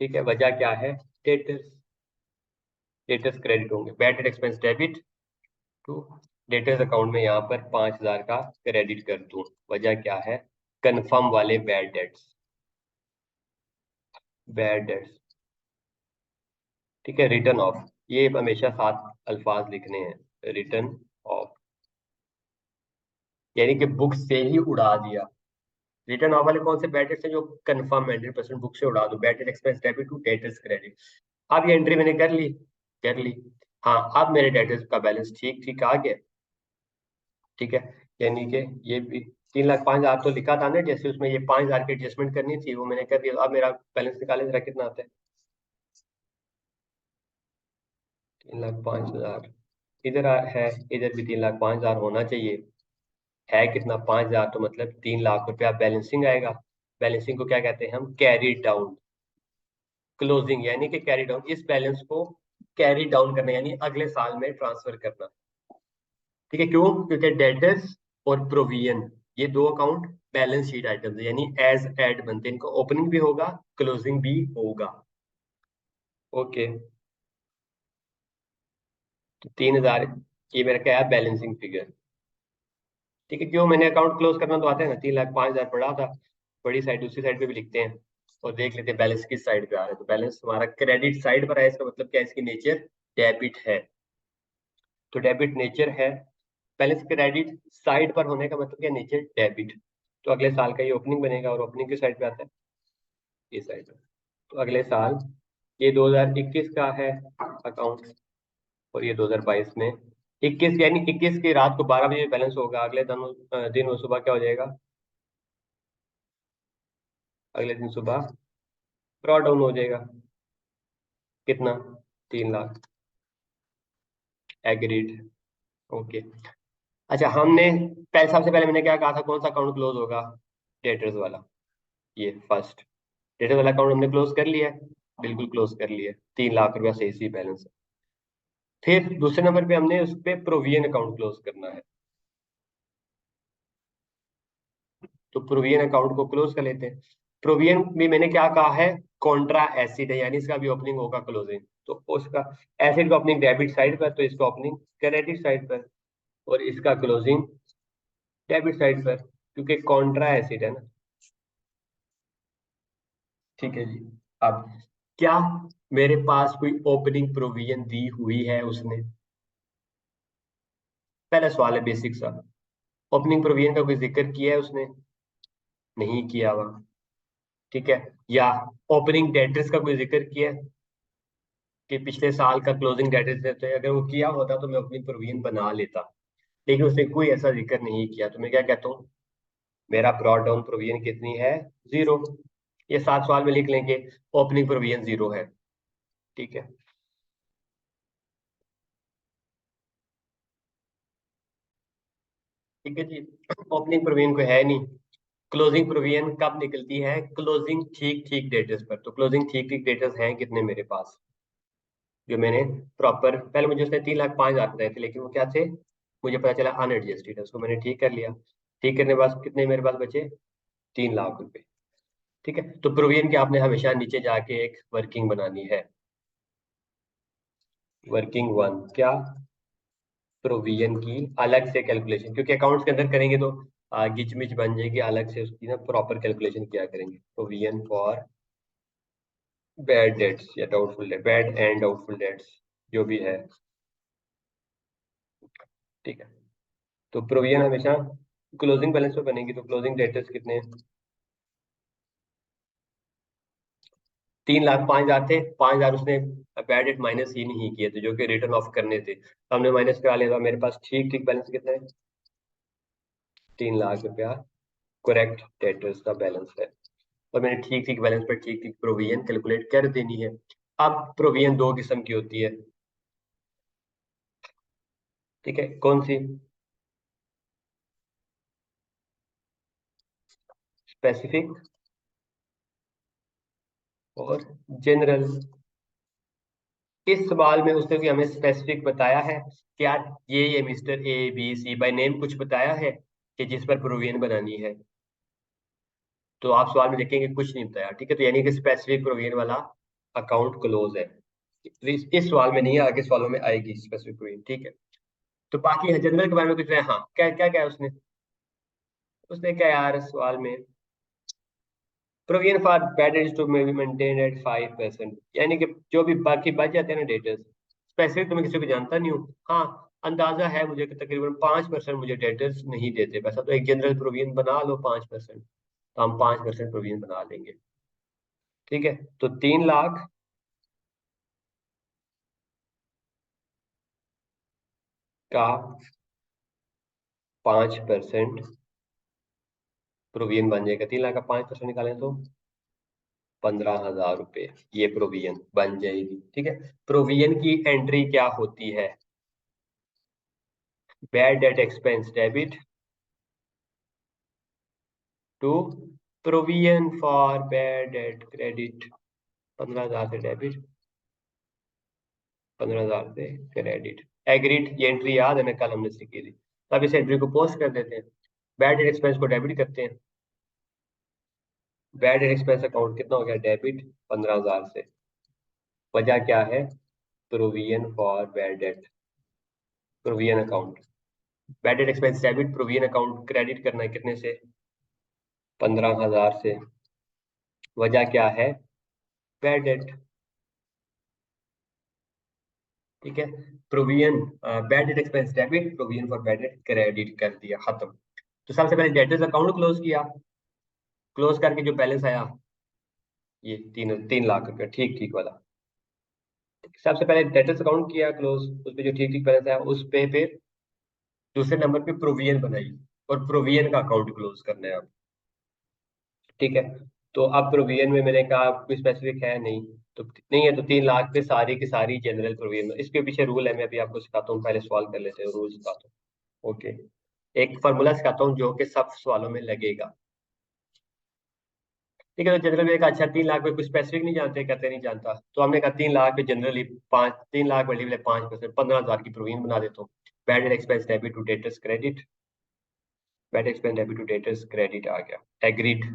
[SPEAKER 1] ठीक है, वजह क्या है, डेटर्स, डेटर्स क्रेडिट होंगे, bad debt expense debit to debtors account में यहाँ पर 5,000 का क्रेडिट कर दूं, वजह क्या है, कंफर्म वाले बैड डेट्स, बैड डेट्स। ठीक है, रिटर्न ऑफ, ये हमेशा 7 अल्फाज लिखने हैं, रिटर्न ऑफ, यानी कि बुक से ही उड़ा दिया। रिटर्न ऑफ वाले कौन से बैड डेट्स हैं, जो कंफर्म 100% बुक से उड़ा दो, bad debt expense debit to debtors credit. अब ये एंट्री मैंने कर ली, कर ली। हाँ, अब मेरे डेटर्स का बैलेंस ठीक ठीक आ गया। ठीक है, यानी कि ये भी 3,05,000 तो लिखा था ना, जैसे उसमें ये 5,000 की एडजस्टमेंट करनी थी वो मैंने कर दिया। अब मेरा बैलेंस निकाले जरा कितना आता है, 3,05,000 इधर है, इधर भी 3,05,000 होना चाहिए, है कितना 5,000, तो मतलब 3,00,000 रुपया बैलेंसिंग आएगा। बैलेंसिंग को क्या कहते हैं हम, कैरी डाउन क्लोजिंग, यानी कि कैरी डाउन, इस बैलेंस को कैरी डाउन करना यानी अगले साल में ट्रांसफर करना। ठीक है, क्यों, क्योंकि डेटर्स और प्रोविजन ये दो अकाउंट बैलेंस शीट आइटम्स है, यानी एज एड बनते हैं, इनको ओपनिंग भी होगा क्लोजिंग भी होगा। ओके, तो 3,000 ये मेरा क्या है, बैलेंसिंग फिगर। ठीक है, क्यों, मैंने अकाउंट क्लोज करना तो आता है ना, 3,05,000 पड़ा था, बड़ी साइड दूसरी साइड पे भी लिखते हैं और देख लेते हैं बैलेंस किस साइड पे आ रहा है। तो बैलेंस हमारा क्रेडिट साइड पर है, इसका मतलब क्या है, इसकी नेचर डेबिट है। तो डेबिट नेचर है, बैलेंस क्रेडिट साइड पर होने का मतलब क्या, नेचर डेबिट। तो अगले साल का ये ओपनिंग बनेगा, और ओपनिंग किस साइड पे आता है, ये साइड पे। तो अगले साल ये 2021 का है अकाउंट, और ये 2022 में 21, यानी 21 की रात को 12 बजे बैलेंस होगा, अगले दिन वो सुबह क्या हो जाएगा, अगले दिन सुबह ड्रॉ डाउन हो जाएगा, कितना, 3,00,000। Agreed, okay. अच्छा, हमने पहले, सबसे पहले मैंने क्या कहा था, कौन सा अकाउंट क्लोज होगा, डेटर्स वाला, ये फर्स्ट डेटर्स वाला अकाउंट हमने क्लोज कर लिया है, बिल्कुल क्लोज कर लिया है, 3,00,000 रुपया सही सी बैलेंस है। फिर दूसरे नंबर पे हमने उस पे प्रोविजन अकाउंट क्लोज करना है, तो प्रोविजन अकाउंट को क्लोज कर लेते हैं। प्रोविजन में मैंने क्या कहा है, कॉन्ट्रा एसिड है, यानी इसका भी ओपनिंग होगा क्लोजिंग, तो उसका एसिड का ओपनिंग डेबिट साइड पर, तो इसका ओपनिंग क्रेडिट साइड पर। और इसका क्लोजिंग डेबिट साइड पर, क्योंकि कॉन्ट्रा एसिड है ना। ठीक है जी। अब क्या मेरे पास कोई ओपनिंग प्रोविजन दी हुई है उसने? पहला सवाल है बेसिक सा। ओपनिंग प्रोविजन का कोई जिक्र किया है उसने? नहीं किया हुआ। ठीक है। या ओपनिंग डेटर्स का कोई जिक्र किया है कि पिछले साल का क्लोजिंग डेटर्स है, तो अगर वो किया होता तो मैं ओपनिंग प्रोविजन बना लेता, लेकिन उसने कोई ऐसा जिक्र नहीं किया, तो मैं क्या कहता हूँ, मेरा ब्रॉड डाउन प्रोविजन कितनी है? जीरो। ये 7 सवाल में लिख लेंगे, ओपनिंग प्रोविजन जीरो है। ठीक है। ठीक है जी। ओपनिंग प्रोविजन को है नहीं। क्लोजिंग प्रोविजन कब निकलती है? क्लोजिंग ठीक ठीक डेटर्स पर। तो क्लोजिंग ठीक ठीक डेटर्स हैं कितने मेरे पास, जो मैंने प्रॉपर, पहले मुझे उसने 3,05,000 बताए थे, लेकिन वो क्या थे, मुझे पता चला अनएडजस्टेड है, उसको मैंने ठीक कर लिया। ठीक करने के बाद कितने मेरे पास बचे? 3 लाख रुपए। ठीक है। तो प्रोविजन की आपने हमेशा नीचे जाके एक वर्किंग बनानी है। वर्किंग वन क्या? प्रोविजन की अलग से कैलकुलेशन, क्योंकि अकाउंट्स के अंदर करेंगे तो गिचमिच बन जाएगी, अलग से उसकी ना प्रॉपर कैलकुलेशन किया करेंगे। प्रोविजन फॉर बैड डेट्स या doubtful debt, bad and doubtful debts जो भी है। ठीक है। तो प्रोविजन हमेशा क्लोजिंग बैलेंस पे बनेगी, तो क्लोजिंग डेटर्स कितने हैं? 3,05,000 थे, 5,000 उसने बैड डेट माइनस ही नहीं किए थे, जो कि रिटर्न ऑफ करने थे, तो हमने माइनस करा लिया था। मेरे पास ठीक ठीक बैलेंस कितना है? 3 लाख रुपया करेक्ट डेटर्स का बैलेंस है। और मैंने ठीक ठीक बैलेंस पर ठीक ठीक प्रोविजन कैलकुलेट कर देनी है। अब प्रोविजन दो किस्म की होती है। ठीक है, कौन सी? स्पेसिफिक और जनरल। इस सवाल में उसने भी हमें स्पेसिफिक बताया है कि यार ये mister A B C by name कुछ बताया है कि जिस पर प्रोविजन बनानी है? तो आप सवाल में देखेंगे कुछ नहीं बताया। ठीक है, तो यानी कि स्पेसिफिक प्रोविजन वाला अकाउंट क्लोज है। इस सवाल में नहीं है, आगे सवालों में आएगी स्पेसिफिक प्रोविजन। ठीक है। तो बाकी जनरल के बारे में कुछ नहीं। हाँ, क्या क्या क्या है उसने? उसने क्या यार सवाल में, provision for bad debts to may be maintain at 5%, यानी कि जो भी बाकी बच जाते हैं ना डेटर्स, स्पेसिफिक तो मैं किसी को जानता नहीं हूँ, हाँ अंदाजा है मुझे कि तकरीबन 5% मुझे डेटर्स नहीं देते पैसा, तो एक जनरल प्रोविजन बना लो 5%। तो हम 5% प्रोविजन बना लेंगे। ठीक है। तो 3 लाख का 5% प्रोविजन बन जाएगा। 3 लाख का 5% निकालें तो 15,000 रुपये, ये प्रोविजन बन जाएगी। ठीक है। प्रोविजन की एंट्री क्या होती है? Bad debt expense debit to provision for bad debt credit. 15,000 से डेबिट, 15,000 से क्रेडिट। एग्रीड, ये एंट्री याद है ना, कल हमने सीखी थी। अब इस एंट्री को पोस्ट कर देते हैं। बैड डेट एक्सपेंस को डेबिट करते हैं। बैड डेट एक्सपेंस अकाउंट कितना हो गया डेबिट? 15,000 से। वजह क्या है? Provision for bad date, provision account. Bad debt expense debit, provision account credit करना है कितने से? 15,000 से। वजह क्या है? Bad date. ठीक है। Provision bad debt expense debit, provision for bad debt credit कर दिया, खत्म। तो सबसे पहले डेटर्स अकाउंट क्लोज किया, क्लोज करके जो बैलेंस आया ये 3 लाख रुपया ठीक ठीक वाला। सबसे पहले डेटर्स अकाउंट किया क्लोज, उस पे जो ठीक ठीक बैलेंस आया उस पे फिर दूसरे नंबर पे प्रोविजन बनाई, और प्रोविजन का अकाउंट क्लोज करना है अब। ठीक है। तो अब प्रोविजन में मैंने कहा कोई स्पेसिफिक है नहीं, तो नहीं है, तो 3 लाख पे सारी की सारी जनरल प्रोविजन। इसके पीछे रूल है, मैं अभी आपको सिखाता हूँ, पहले सवाल कर लेते हैं, रूल सिखाता हूँ। ओके। एक फार्मूला सिखाता हूँ जो कि सब सवालों में लगेगा। ठीक है। तो जनरल में कहा अच्छा 3 लाख पे कुछ स्पेसिफिक नहीं जानते, कहते नहीं जानता, तो हमने कहा 3 लाख पे जनरली 3 लाख मल्टीप्लाई 5%, 15,000 की प्रोविजन बना देता हूँ। Bad expense debit to debtors credit, bad expense debit to debtors credit आ गया। एग्रीड।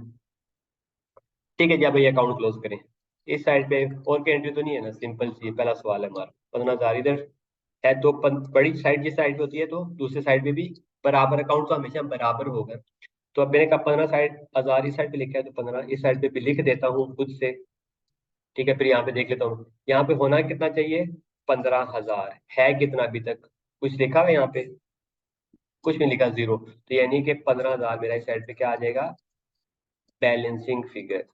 [SPEAKER 1] ठीक है जी, अब ये अकाउंट क्लोज करें। इस साइड पे और की एंट्री तो नहीं है ना, सिंपल सी पहला सवाल है हमारा। 15,000 इधर, है तो बड़ी साइड जिस साइड पे होती है तो दूसरी साइड पे भी बराबर अकाउंट तो हमेशा बराबर होगा। तो अब मैंने कहा 15,000 इस साइड पे लिखा है तो 15 इस साइड पे भी लिख देता हूँ खुद से। ठीक है, फिर यहाँ पे देख लेता हूँ यहाँ पे होना कितना चाहिए, 15,000 है कितना अभी तक, कुछ लिखा है यहाँ पे, कुछ नहीं लिखा, जीरो। तो यानी कि 15,000 मेरा इस साइड पे क्या आ जाएगा, बैलेंसिंग फिगर।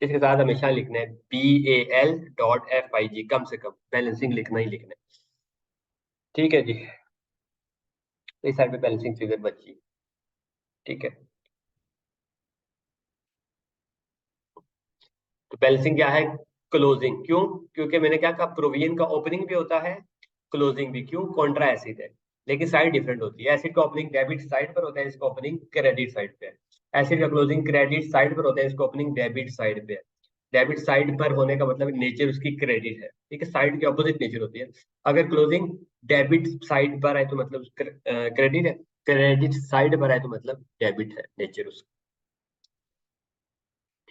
[SPEAKER 1] इसके साथ हमेशा लिखना है BAL.FIG, कम से कम बैलेंसिंग लिखना ही लिखना है। ठीक है जी, तो इस साइड पे बैलेंसिंग फिगर बची। ठीक है, तो बैलेंसिंग क्या है, क्लोजिंग। क्यों, क्योंकि मैंने क्या कहा, प्रोविजन का ओपनिंग भी होता है, क्लोजिंग भी। क्यों, कॉन्ट्रा एसिड है लेकिन साइड डिफरेंट होती है। एसिड का ओपनिंग डेबिट साइड पर होता है, इसका ओपनिंग क्रेडिट साइड पे है। एसिड का क्लोजिंग क्रेडिट साइड पर होता है, इसका ओपनिंग डेबिट साइड पे है। डेबिट साइड पर होने का मतलब नेचर उसकी क्रेडिट है। ठीक है, साइड की ऑपोजिट नेचर होती है। अगर क्लोजिंग डेबिट साइड पर है तो मतलब क्रेडिट है, क्रेडिट साइड पर है तो मतलब डेबिट है नेचर उसका।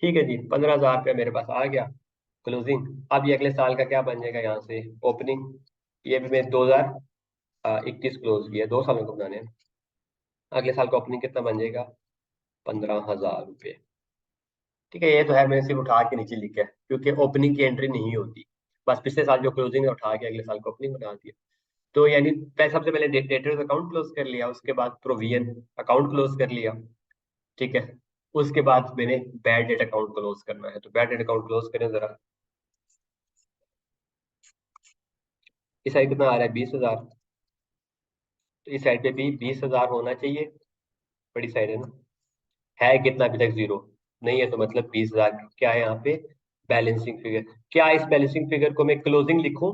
[SPEAKER 1] ठीक है जी, 15,000 रुपया मेरे पास आ गया क्लोजिंग। अब ये अगले साल का क्या बन जाएगा, यहाँ से ओपनिंग। ये भी मैं 2021 क्लोज किया, 2 सालों को बनाने हैं। अगले साल का ओपनिंग कितना बन जाएगा, 15,000 रुपये। ठीक है, ये तो है मैंने सिर्फ उठा के नीचे लिखा है क्योंकि ओपनिंग की एंट्री नहीं होती। बस पिछले साल जो क्लोजिंग है उठा के अगले साल का ओपनिंग बना दिया। तो यानी सबसे पहले डेटर्स अकाउंट क्लोज कर लिया, उसके बाद प्रोविजन अकाउंट क्लोज कर लिया। ठीक है, उसके बाद मैंने बैड डेट अकाउंट क्लोज करना है, तो बैड डेट अकाउंट क्लोज करें जरा। इस साइड कितना आ रहा है, 20,000। तो इस साइड पे भी 20,000 होना चाहिए, बड़ी साइड है ना। है कितना अभी तक, जीरो। नहीं है तो मतलब 20,000 क्या है यहाँ पे, बैलेंसिंग फिगर। क्या इस बैलेंसिंग फिगर को मैं क्लोजिंग लिखूं,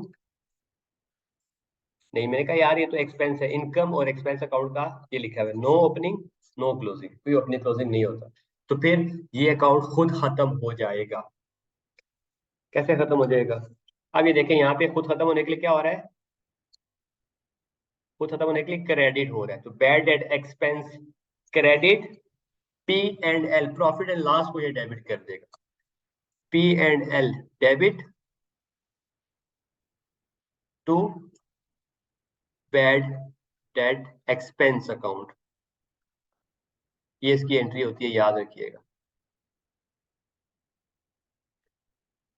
[SPEAKER 1] नहीं, मैंने कहा यार ये तो एक्सपेंस है, इनकम और एक्सपेंस अकाउंट का ये लिखा हुआ है, नो ओपनिंग नो क्लोजिंग, कोई ओपनिंग क्लोजिंग नहीं होता। तो फिर ये अकाउंट खुद खत्म हो जाएगा। कैसे खत्म हो जाएगा, अब ये देखें यहाँ पे खुद खत्म होने के लिए क्या हो रहा है, खुद खत्म होने के लिए क्रेडिट हो रहा है। तो bad debt expense credit, P&L profit and loss को ये डेबिट कर देगा। P&L debit to bad debt expense account, ये इसकी एंट्री होती है, याद रखिएगा।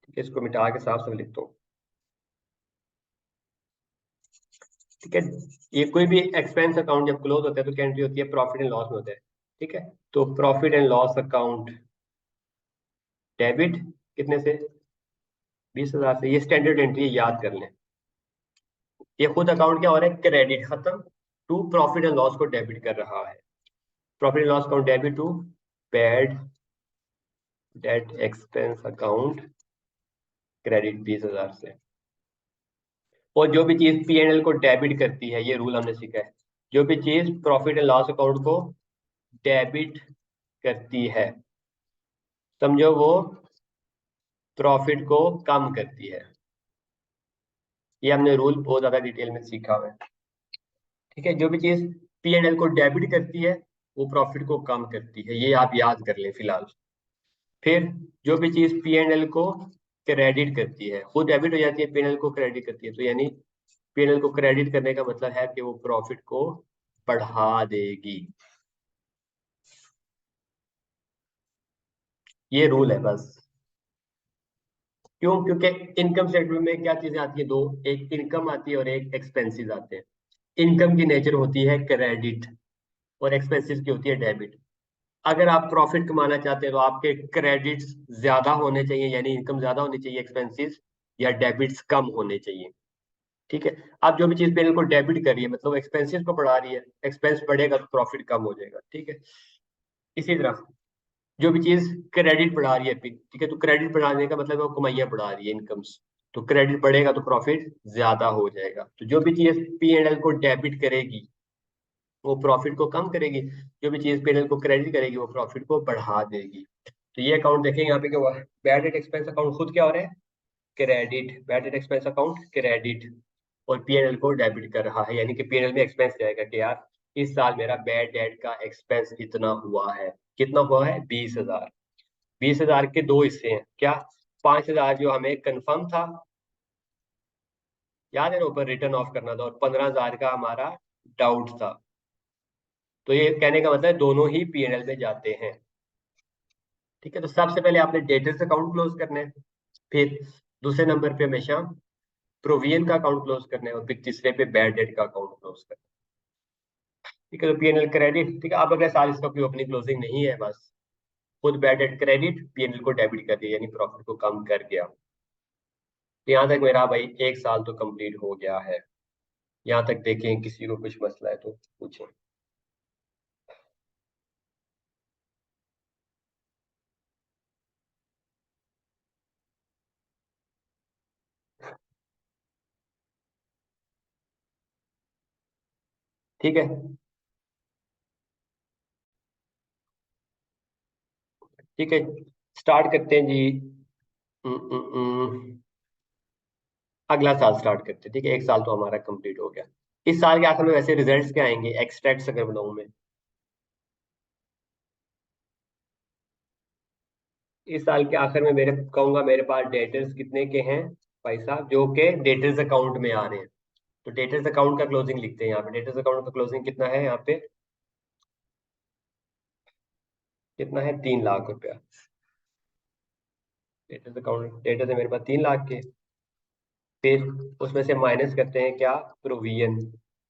[SPEAKER 1] ठीक है, इसको मिटा के साफ साफ लिखता हूँ। ठीक है, ये कोई भी एक्सपेंस अकाउंट जब क्लोज होता है तो क्या एंट्री होती है, प्रॉफिट एंड लॉस में होता है। ठीक है, तो profit and loss account debit कितने से, 20,000 से। ये स्टैंडर्ड एंट्री याद कर लें। ये खुद अकाउंट क्या हो रहा है, क्रेडिट खत्म टू प्रॉफिट एंड लॉस को डेबिट कर रहा है। Profit and loss account debit to bad debt expense account credit 20,000 से। और जो भी चीज P&L को डेबिट करती है, ये रूल हमने सीखा है, जो भी चीज प्रॉफिट एंड लॉस अकाउंट को डेबिट करती है, समझो वो प्रॉफिट को कम करती है। ये हमने रूल बहुत ज्यादा डिटेल में सीखा हुआ है। ठीक है, जो भी चीज P&L को डेबिट करती है वो प्रॉफिट को कम करती है, ये आप याद कर लें फिलहाल। फिर जो भी चीज P&L को क्रेडिट करती है, खुद डेबिट हो जाती है, P&L को क्रेडिट करती है, तो यानी P&L को क्रेडिट करने का मतलब है कि वो प्रॉफिट को बढ़ा देगी। ये रूल है बस। क्यों, क्योंकि इनकम स्टेटमेंट में क्या चीजें आती है, दो, एक इनकम आती है और एक एक्सपेंसेस आते हैं। इनकम की नेचर होती है क्रेडिट और एक्सपेंसेस की होती है डेबिट। अगर आप प्रॉफिट कमाना चाहते हैं तो आपके क्रेडिट्स ज्यादा होने चाहिए, यानी इनकम ज्यादा होनी चाहिए, एक्सपेंसेस या डेबिट्स कम होने चाहिए। ठीक है, आप जो भी चीज पेन को डेबिट करिए मतलब एक्सपेंसेस को बढ़ा रही है, एक्सपेंस बढ़ेगा तो प्रॉफिट कम हो जाएगा। ठीक है, इसी तरह जो भी चीज क्रेडिट बढ़ा रही है, ठीक है, तो क्रेडिट बढ़ाने का मतलब वो कमाइयां बढ़ा रही है, इनकम्स। तो क्रेडिट बढ़ेगा तो प्रॉफिट ज्यादा हो जाएगा। तो जो भी चीज P&L को डेबिट करेगी वो प्रॉफिट को कम करेगी, जो भी चीज P&L को क्रेडिट करेगी वो प्रॉफिट को बढ़ा देगी। तो ये अकाउंट देखेंगे यहाँ पे क्या हुआ है, बैड डेट एक्सपेंस अकाउंट खुद क्या हो रहा है, credit, bad debt expense account credit, और P&L को डेबिट कर रहा है, यानी कि P&L में एक्सपेंस जाएगा कि यार इस साल मेरा बैड डेट का एक्सपेंस इतना हुआ है। कितना हुआ है, 20,000। 20,000 के दो हिस्से हैं क्या, 5,000 जो हमें कंफर्म था याद है ना, ऊपर रिटर्न ऑफ करना था और 15,000 का हमारा डाउट था। तो ये कहने का मतलब है दोनों ही पीएनएल में जाते हैं। ठीक है, तो सबसे पहले आपने डेटर्स अकाउंट क्लोज करना है, फिर दूसरे नंबर पे हमेशा प्रोविजन का अकाउंट क्लोज करना है, और फिर तीसरे पे बैड डेट का अकाउंट क्लोज करना है। ठीक है, तो पीएनएल क्रेडिट, ठीक है, अब अगर साल इसका कोई ओपनिंग क्लोजिंग नहीं है, बस खुद बैड डेट क्रेडिट पीएनएल को डेबिट कर दिया, यानी प्रॉफिट को कम कर गया। तो यहाँ तक मेरा भाई 1 साल तो कंप्लीट हो गया है। यहाँ तक देखें, किसी को कुछ मसला है तो पूछें। ठीक है, ठीक है, स्टार्ट करते हैं जी। उम, उम, उम, अगला साल स्टार्ट करते हैं। ठीक है, 1 साल तो हमारा कंप्लीट हो गया। इस साल के आखिर में वैसे रिजल्ट्स क्या आएंगे, एक्सट्रैक्ट्स अगर बनाऊं मैं। इस साल के आखिर में मेरे कहूंगा मेरे पास डेटर्स कितने के हैं भाई साहब, जो के डेटर्स अकाउंट में आ रहे हैं। तो डेटर्स अकाउंट का क्लोजिंग लिखते हैं यहाँ पे। डेटर्स अकाउंट का क्लोजिंग कितना है यहाँ पे, कितना है, 3 लाख रुपया। डेटर्स अकाउंट, डेटर्स है मेरे पास 3 लाख के। फिर उसमें से माइनस करते हैं क्या, प्रोविजन।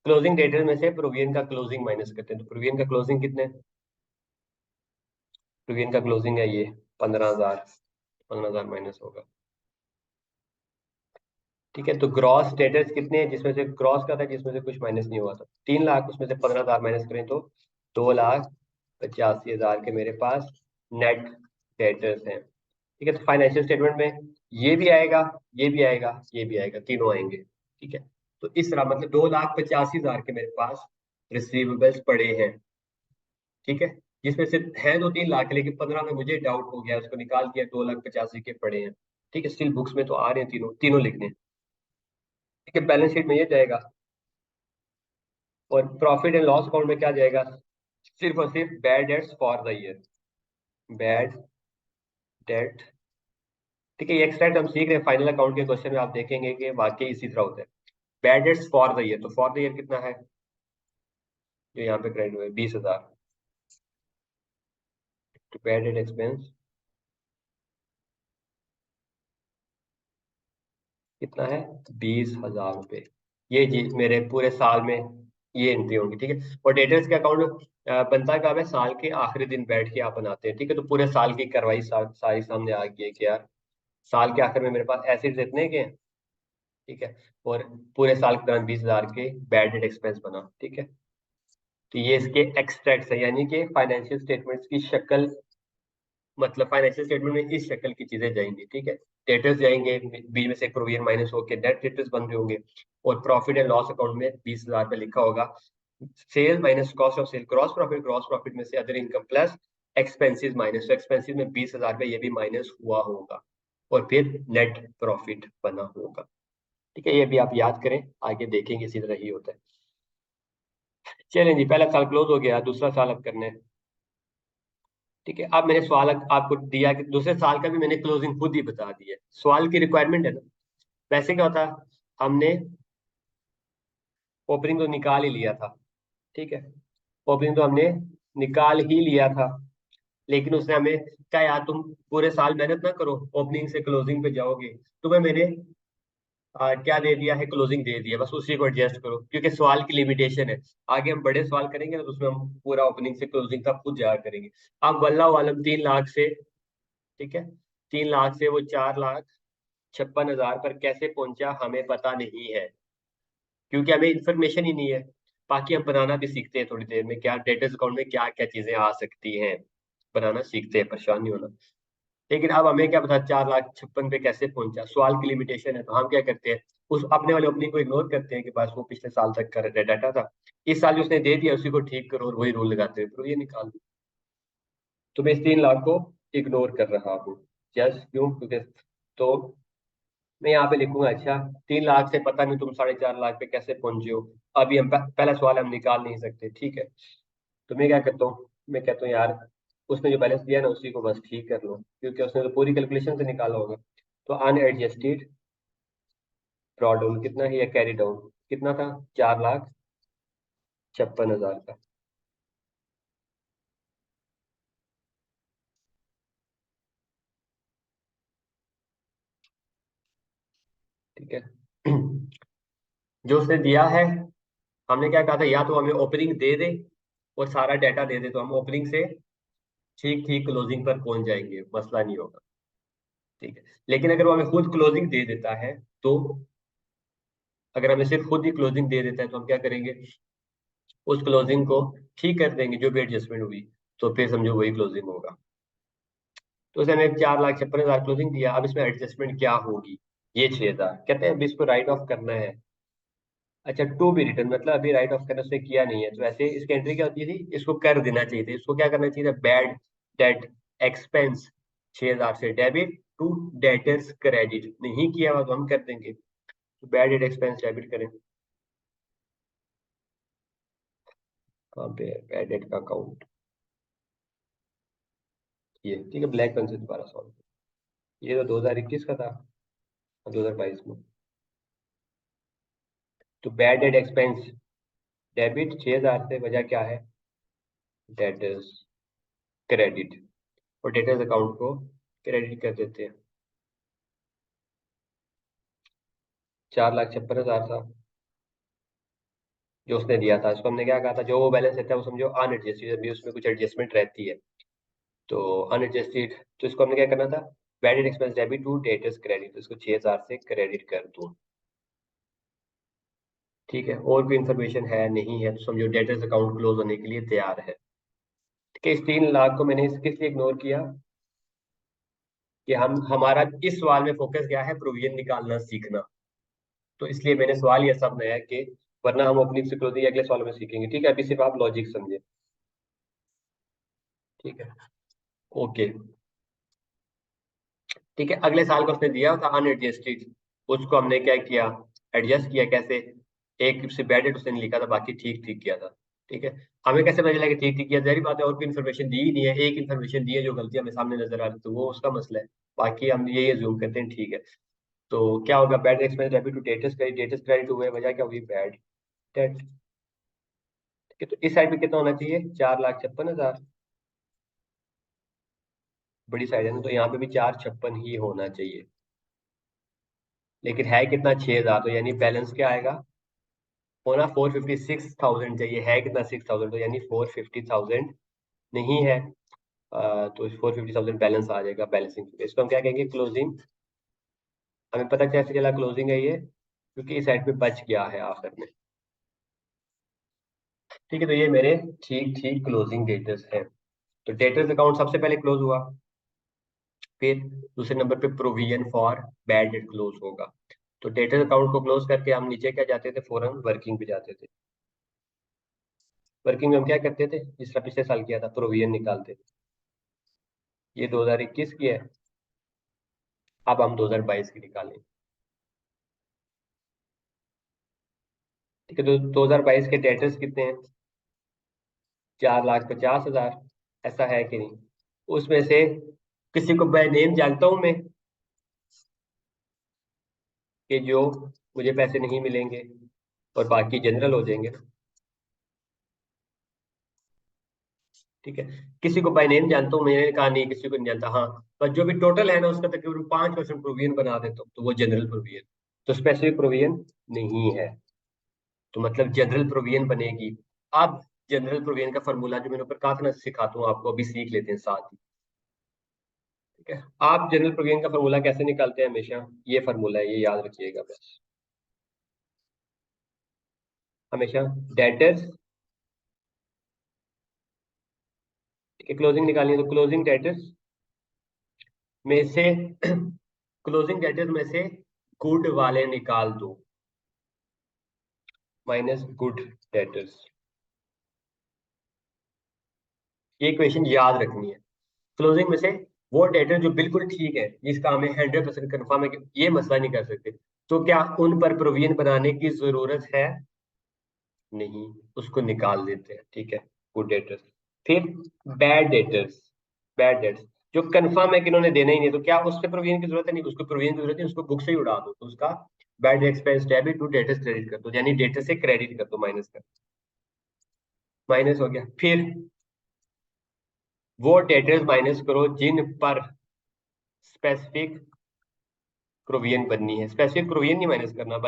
[SPEAKER 1] क्लोजिंग डेटर्स में से प्रोविजन का क्लोजिंग माइनस करते हैं, तो प्रोविजन का क्लोजिंग कितने, प्रोविजन का क्लोजिंग है ये 15,000। 15,000 माइनस होगा। ठीक है, तो ग्रॉस डेटर्स कितने हैं, जिसमें से ग्रॉस का था, जिसमें से कुछ माइनस नहीं हुआ था, 3 लाख, उसमें से 15,000 माइनस करें तो 2,85,000 के मेरे पास नेट डेटर्स हैं। ठीक है, तो फाइनेंशियल स्टेटमेंट में ये भी आएगा, ये भी आएगा, ये भी आएगा, तीनों आएंगे। ठीक है, तो इस तरह मतलब 2,85,000 के मेरे पास रिसीवेबल्स पड़े हैं। ठीक है, जिसमें से है तो 3 लाख, लेकिन 15 में मुझे डाउट हो गया, उसको निकाल दिया, 2,85,000 के पड़े हैं। ठीक है, स्टिल बुक्स में तो आ रहे हैं, तीनों तीनों लिखने हैं। ठीक है, बैलेंस शीट में ये जाएगा, और प्रॉफिट एंड लॉस अकाउंट में क्या जाएगा, सिर्फ और सिर्फ bad debts for the year, bad debt. ठीक है, ये एक्सट्रैक्ट हम सीख रहे हैं, फाइनल अकाउंट के क्वेश्चन में आप देखेंगे कि वाकई इसी तरह होता है। Bad dates for the year, तो फॉर द ईयर कितना है, जो यहाँ पे क्रेडिट हुआ है 20,000। तो बैड डेट एक्सपेंस कितना है, 20,000 रुपये। ये जी मेरे पूरे साल में ये एंट्री होगी। ठीक है, और डेटर्स के अकाउंट बनता कब है, साल के आखिरी दिन बैठ के आप बनाते हैं। ठीक है, तो पूरे साल की कार्रवाई सारी सामने आ गई है कि यार साल के आखिर में मेरे पास एसिड्स इतने के हैं। ठीक है, और पूरे साल के दौरान 20,000 के बैड डेट एक्सपेंस बना। ठीक है, तो ये इसके एक्सट्रैक्ट्स है, यानी कि फाइनेंशियल स्टेटमेंट्स की शक्ल, मतलब फाइनेंशियल स्टेटमेंट में इस शक्ल की चीजें जाएंगी। ठीक है, डेटर्स जाएंगे, बीच में से प्रोविजन माइनस होकर नेट डेटर्स बन रहे होंगे, और प्रॉफिट एंड लॉस अकाउंट में 20,000 पे लिखा होगा sale minus cost of sale, gross profit में से other income plus expenses minus, तो एक्सपेंसेस में 20,000 पे ये भी माइनस हुआ होगा, और फिर नेट प्रॉफिट बना होगा। ठीक है, ये भी आप याद करें, आगे देखेंगे इसी तरह ही होता है। चलें जी, पहला साल क्लोज हो गया, दूसरा साल अब करने हैं। ठीक है, अब मैंने सवाल आपको दिया कि दूसरे साल का भी मैंने क्लोजिंग खुद ही बता दी है, सवाल की रिक्वायरमेंट है ना। वैसे क्या होता, हमने ओपनिंग तो निकाल ही लिया था। ठीक है, ओपनिंग तो हमने निकाल ही लिया था, लेकिन उसने हमें क्या, यार तुम पूरे साल मेहनत ना करो, ओपनिंग से क्लोजिंग पे जाओगे, तुम्हें मैंने क्या दे दिया है, क्लोजिंग दे दिया, बस उसी को एडजस्ट करो, क्योंकि सवाल की लिमिटेशन है। आगे हम बड़े सवाल करेंगे ना, तो उसमें हम पूरा ओपनिंग से क्लोजिंग तक खुद जाया करेंगे। अब वल्लाह वालम 3 लाख से, ठीक है, 3 लाख से वो 4,56,000 पर कैसे पहुंचा हमें पता नहीं है, क्योंकि हमें इन्फॉर्मेशन ही नहीं है। बाकी हम बनाना भी सीखते हैं थोड़ी देर में, क्या डेटर्स अकाउंट में क्या क्या चीजें आ सकती हैं, बनाना सीखते हैं, परेशान नहीं होना। लेकिन अब हमें क्या पता 4,56,000 पे कैसे पहुंचा, सवाल की लिमिटेशन है, तो हम क्या करते हैं, उस अपने वाले ओपनिंग को इग्नोर करते हैं कि बस वो पिछले साल तक का डाटा था, इस साल जो उसने दे दिया उसी को ठीक करो, और वही रूल लगाते हैं, तो ये निकाल दो। तो मैं इस 3 लाख को इग्नोर कर रहा हूँ। जस्ट क्यों, क्योंकि तो मैं यहाँ पे लिखूंगा, अच्छा 3 लाख से पता नहीं तुम 4.5 लाख पे कैसे पहुंचे हो। अभी हम पहला सवाल हम निकाल नहीं सकते। ठीक है, तो मैं क्या करता हूँ, मैं कहता हूँ यार उसने जो बैलेंस दिया ना उसी को बस ठीक कर लो, क्योंकि उसने तो पूरी कैलकुलेशन से निकाला होगा। तो अनएडजस्टेड ड्रॉ डाउन कितना है या कैरी डाउन कितना था? 4,56,000 का। ठीक है। जो उसने दिया है, हमने क्या कहा था, या तो हमें ओपनिंग दे दे और सारा डाटा दे दे तो हम ओपनिंग से ठीक ठीक क्लोजिंग पर पहुंच जाएंगे, मसला नहीं होगा। ठीक है। लेकिन अगर वो हमें खुद क्लोजिंग दे देता है तो, अगर हमें सिर्फ खुद ही क्लोजिंग दे देता है तो हम क्या करेंगे, उस क्लोजिंग को ठीक कर देंगे जो भी एडजस्टमेंट हुई, तो फिर समझो वही क्लोजिंग होगा। तो उसने हमें 4,56,000 क्लोजिंग दिया। अब इसमें एडजस्टमेंट क्या होगी? ये 6,000 कहते हैं, अभी इसको राइट ऑफ करना है। अच्छा, टू बी रिटर्न मतलब अभी राइट ऑफ करना उसने किया नहीं है, तो ऐसे इसकी एंट्री क्या होती थी, इसको कर देना चाहिए था। इसको क्या करना चाहिए था, बैड डेट एक्सपेंस 6,000 से डेबिट टू डेटर्स क्रेडिट। नहीं किया हुआ तो हम कर देंगे, तो बैड डेट एक्सपेंस डेबिट करें। कहाँ पे है बैड डेट का अकाउंट? ये ठीक है, ब्लैक पेन से दोबारा सॉल्व। ये तो 2021 का था, 2022 में। तो बैड डेट एक्सपेंस डेबिट 6,000 से, वजह क्या है, डेटर्स क्रेडिट, और डेटर्स अकाउंट को क्रेडिट कर देते हैं। 4,56,000 था जो उसने दिया था। इसको हमने क्या कहा था, जो वो बैलेंस रहता है वो समझो अनएडजस्टेड, अभी उसमें कुछ एडजस्टमेंट रहती है तो अनएडजस्टेड। तो इसको हमने क्या करना था, bad expense debit to debtors credit, तो इसको 6,000 से क्रेडिट कर दूं। ठीक है, और भी इंफॉर्मेशन है नहीं है तो समझो डेटर्स अकाउंट क्लोज होने के लिए तैयार है। ठीक है, इस 3 लाख को मैंने किस लिए इग्नोर किया, कि हम हमारा इस सवाल में फोकस क्या है, प्रोविजन निकालना सीखना। तो इसलिए मैंने सवाल ये सब नया है कि, वरना हम ओपनिंग से क्लोजिंग अगले सवाल में सीखेंगे। ठीक है, अभी सिर्फ आप लॉजिक समझे। ठीक है, ओके। ठीक है, अगले साल का उसने दिया था अनएडजस्टेड, उसको हमने क्या किया, एडजस्ट किया। कैसे? एक से बैड डेट उसने लिखा था, बाकी ठीक ठीक किया था। ठीक है, हमें कैसे पता चला कि ठीक ठीक किया? जहरी बात है, और कोई इन्फॉर्मेशन दी ही नहीं है, एक इन्फॉर्मेशन दी है जो गलती हमें सामने नजर आ रही, तो वो उसका मसला है। बाकी हम ये जूम करते हैं। ठीक है, तो क्या होगा, bad expense debit to debtors credit हुए, वजह क्या हुई, बैड डेट। ठीक है, तो इस साइड पे कितना होना चाहिए, 4,56,000, बड़ी साइड है ना, तो यहाँ पे भी 4,56 ही होना चाहिए। लेकिन है कितना, 6,000, तो यानी बैलेंस क्या आएगा, होना 456,000 चाहिए। है कितना, 6,000, तो यानी 450,000 नहीं है। तो 450,000 बैलेंस आ जाएगा बैलेंसिंग। इसको हम क्या कहेंगे, क्लोजिंग। हमें पता कैसे चला क्लोजिंग है ये, क्योंकि इस साइड पे बच गया है आखिर में। ठीक है, तो ये मेरे ठीक ठीक क्लोजिंग डेटर्स हैं। तो डेटर्स अकाउंट सबसे पहले क्लोज हुआ, फिर दूसरे नंबर पे provision for bad date close होगा। तो डेटर्स अकाउंट को क्लोज करके हम नीचे क्या जाते थे, फौरन वर्किंग पे जाते थे। वर्किंग में हम क्या करते थे, जिस तरह पिछले साल किया था, प्रोविजन निकालते थे। ये 2021 की है, अब हम 2022 की निकालें। ठीक है, तो 2022 के डेटर्स कितने हैं, 4,50,000। ऐसा है कि नहीं? उसमें से किसी को मैं नेम जानता हूं मैं, कि जो मुझे पैसे नहीं मिलेंगे, और बाकी जनरल हो जाएंगे ना। ठीक है, किसी को बाय नेम जानता हूँ, मैंने कहा नहीं किसी को नहीं जानता, हाँ। पर जो भी टोटल है ना उसका तकरीबन 5% प्रोविजन बना देता हूँ, तो वो जनरल प्रोविजन। तो स्पेसिफिक प्रोविजन नहीं है, तो मतलब जनरल प्रोविजन बनेगी। अब जनरल प्रोविजन का फॉर्मूला जो मैंने ऊपर कहा था ना, सिखाता हूँ आपको, अभी सीख लेते हैं साथ ही। ठीक है, आप जनरल प्रोविजन का फॉर्मूला कैसे निकालते हैं, हमेशा ये फॉर्मूला है, ये याद रखिएगा बस। हमेशा डेटर्स, ठीक है, क्लोजिंग निकालनी है तो क्लोजिंग डेटर्स में से क्लोजिंग डेटर्स में से गुड वाले निकाल दो, माइनस गुड डेटर्स। ये इक्वेशन याद रखनी है। क्लोजिंग में से वो डेटर जो बिल्कुल ठीक है, जिसका हमें 100% कन्फर्म है कि ये मसला नहीं कर सकते, तो क्या उन पर प्रोविजन बनाने की जरूरत है? नहीं, उसको निकाल देते हैं। ठीक है, गुड डेटर्स। फिर बैड डेटर्स, बैड डेट्स जो कंफर्म है कि इन्होंने देना ही नहीं, तो क्या उस पर प्रोविजन की जरूरत है? नहीं, उसको प्रोविजन की जरूरत है, उसको बुक से ही उड़ा दो, तो उसका bad expense debit to debtors credit कर दो, यानी डेटर से क्रेडिट कर दो, माइनस कर, माइनस हो गया। फिर वो डेटर्स माइनस करो जिन पर स्पेसिफिक प्रोविजन बननी है। स्पेसिफिक प्रोविजन नहीं माइनस करना,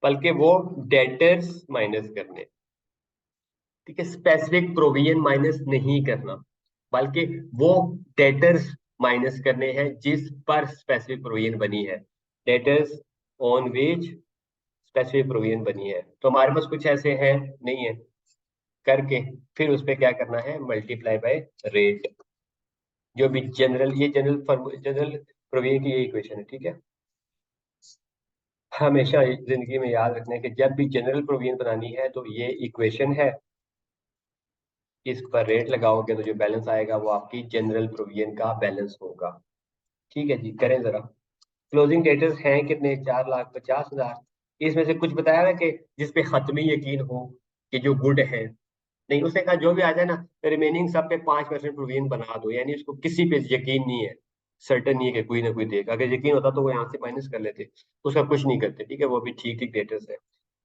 [SPEAKER 1] बल्कि वो डेटर्स माइनस करने। ठीक है, स्पेसिफिक प्रोविजन माइनस नहीं करना, बल्कि वो डेटर्स माइनस करने हैं जिस पर स्पेसिफिक प्रोविजन बनी है, debtors on which specific provision बनी है। तो हमारे पास कुछ ऐसे हैं, नहीं है, करके फिर उस पे क्या करना है, मल्टीप्लाई बाय रेट, जो भी जनरल, ये जनरल प्रोविजन की ये इक्वेशन है। ठीक है, हमेशा जिंदगी में याद रखना है कि जब भी जनरल प्रोविजन बनानी है तो ये इक्वेशन है, इस पर रेट लगाओगे तो जो बैलेंस आएगा वो आपकी जनरल प्रोविजन का बैलेंस होगा। ठीक है जी, करें जरा। क्लोजिंग डेटर्स हैं कितने, 4,50,000। इसमें से कुछ बताया ना कि जिसपे हतमी यकीन हो कि जो गुड है, नहीं, उसने कहा जो भी आ जाए ना, रिमेनिंग सब पे 5% प्रोविजन बना दो, यानी उसको किसी पे यकीन नहीं है, सर्टन नहीं है कि कोई ना कोई देगा। अगर यकीन होता तो वो यहाँ से माइनस कर लेते, उसका कुछ नहीं करते। ठीक है, वो भी ठीक ठीक डेटर्स है।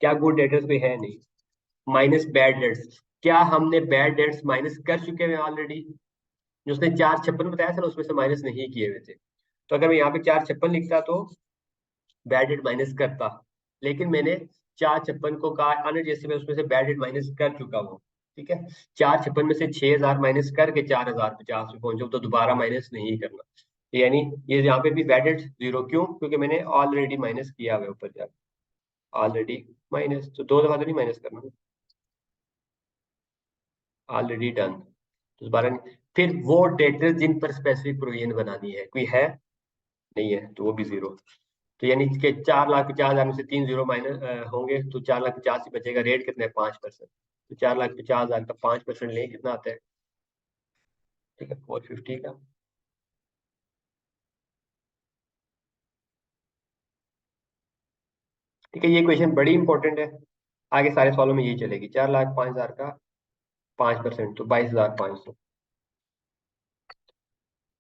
[SPEAKER 1] क्या गुड डेटर्स पे है, नहीं। माइनस बैड डेट्स, क्या हमने बैड डेट्स माइनस कर चुके हैं ऑलरेडी? जो उसने 456 बताया था ना, उसमें से माइनस नहीं किए हुए थे। तो अगर मैं यहाँ पे 456 लिखता तो बैड डेट माइनस करता, लेकिन मैंने 456 को कहा आने, जैसे मैं उसमें से बैड डेट माइनस कर चुका हूँ। ठीक है, 456 में से 6,000 माइनस करके 4,050 पे पहुंचो, तो दोबारा माइनस नहीं करना। यानी ये यहाँ पे भी बैड डेट जीरो, क्यों? क्योंकि मैंने ऑलरेडी माइनस किया हुआ है ऊपर जाकर, ऑलरेडी माइनस, तो दो दफा तो नहीं माइनस करना, ऑलरेडी डन, तो दोबारा नहीं। फिर वो डेटर जिन पर स्पेसिफिक प्रोविजन बनानी है, कोई है, नहीं है, तो वो भी जीरो। तो यानी कि 4,50,000 में से 3 जीरो माइनस होंगे, तो 4,50,000 ही बचेगा। रेट कितना है, 5%। तो 4,50,000 का 5% लें, कितना आता है? ठीक है, 450 का। ठीक है, ये क्वेश्चन बड़ी इंपॉर्टेंट है, आगे सारे सवालों में यही चलेगी। 4,05,000 का 5%, तो 22,500,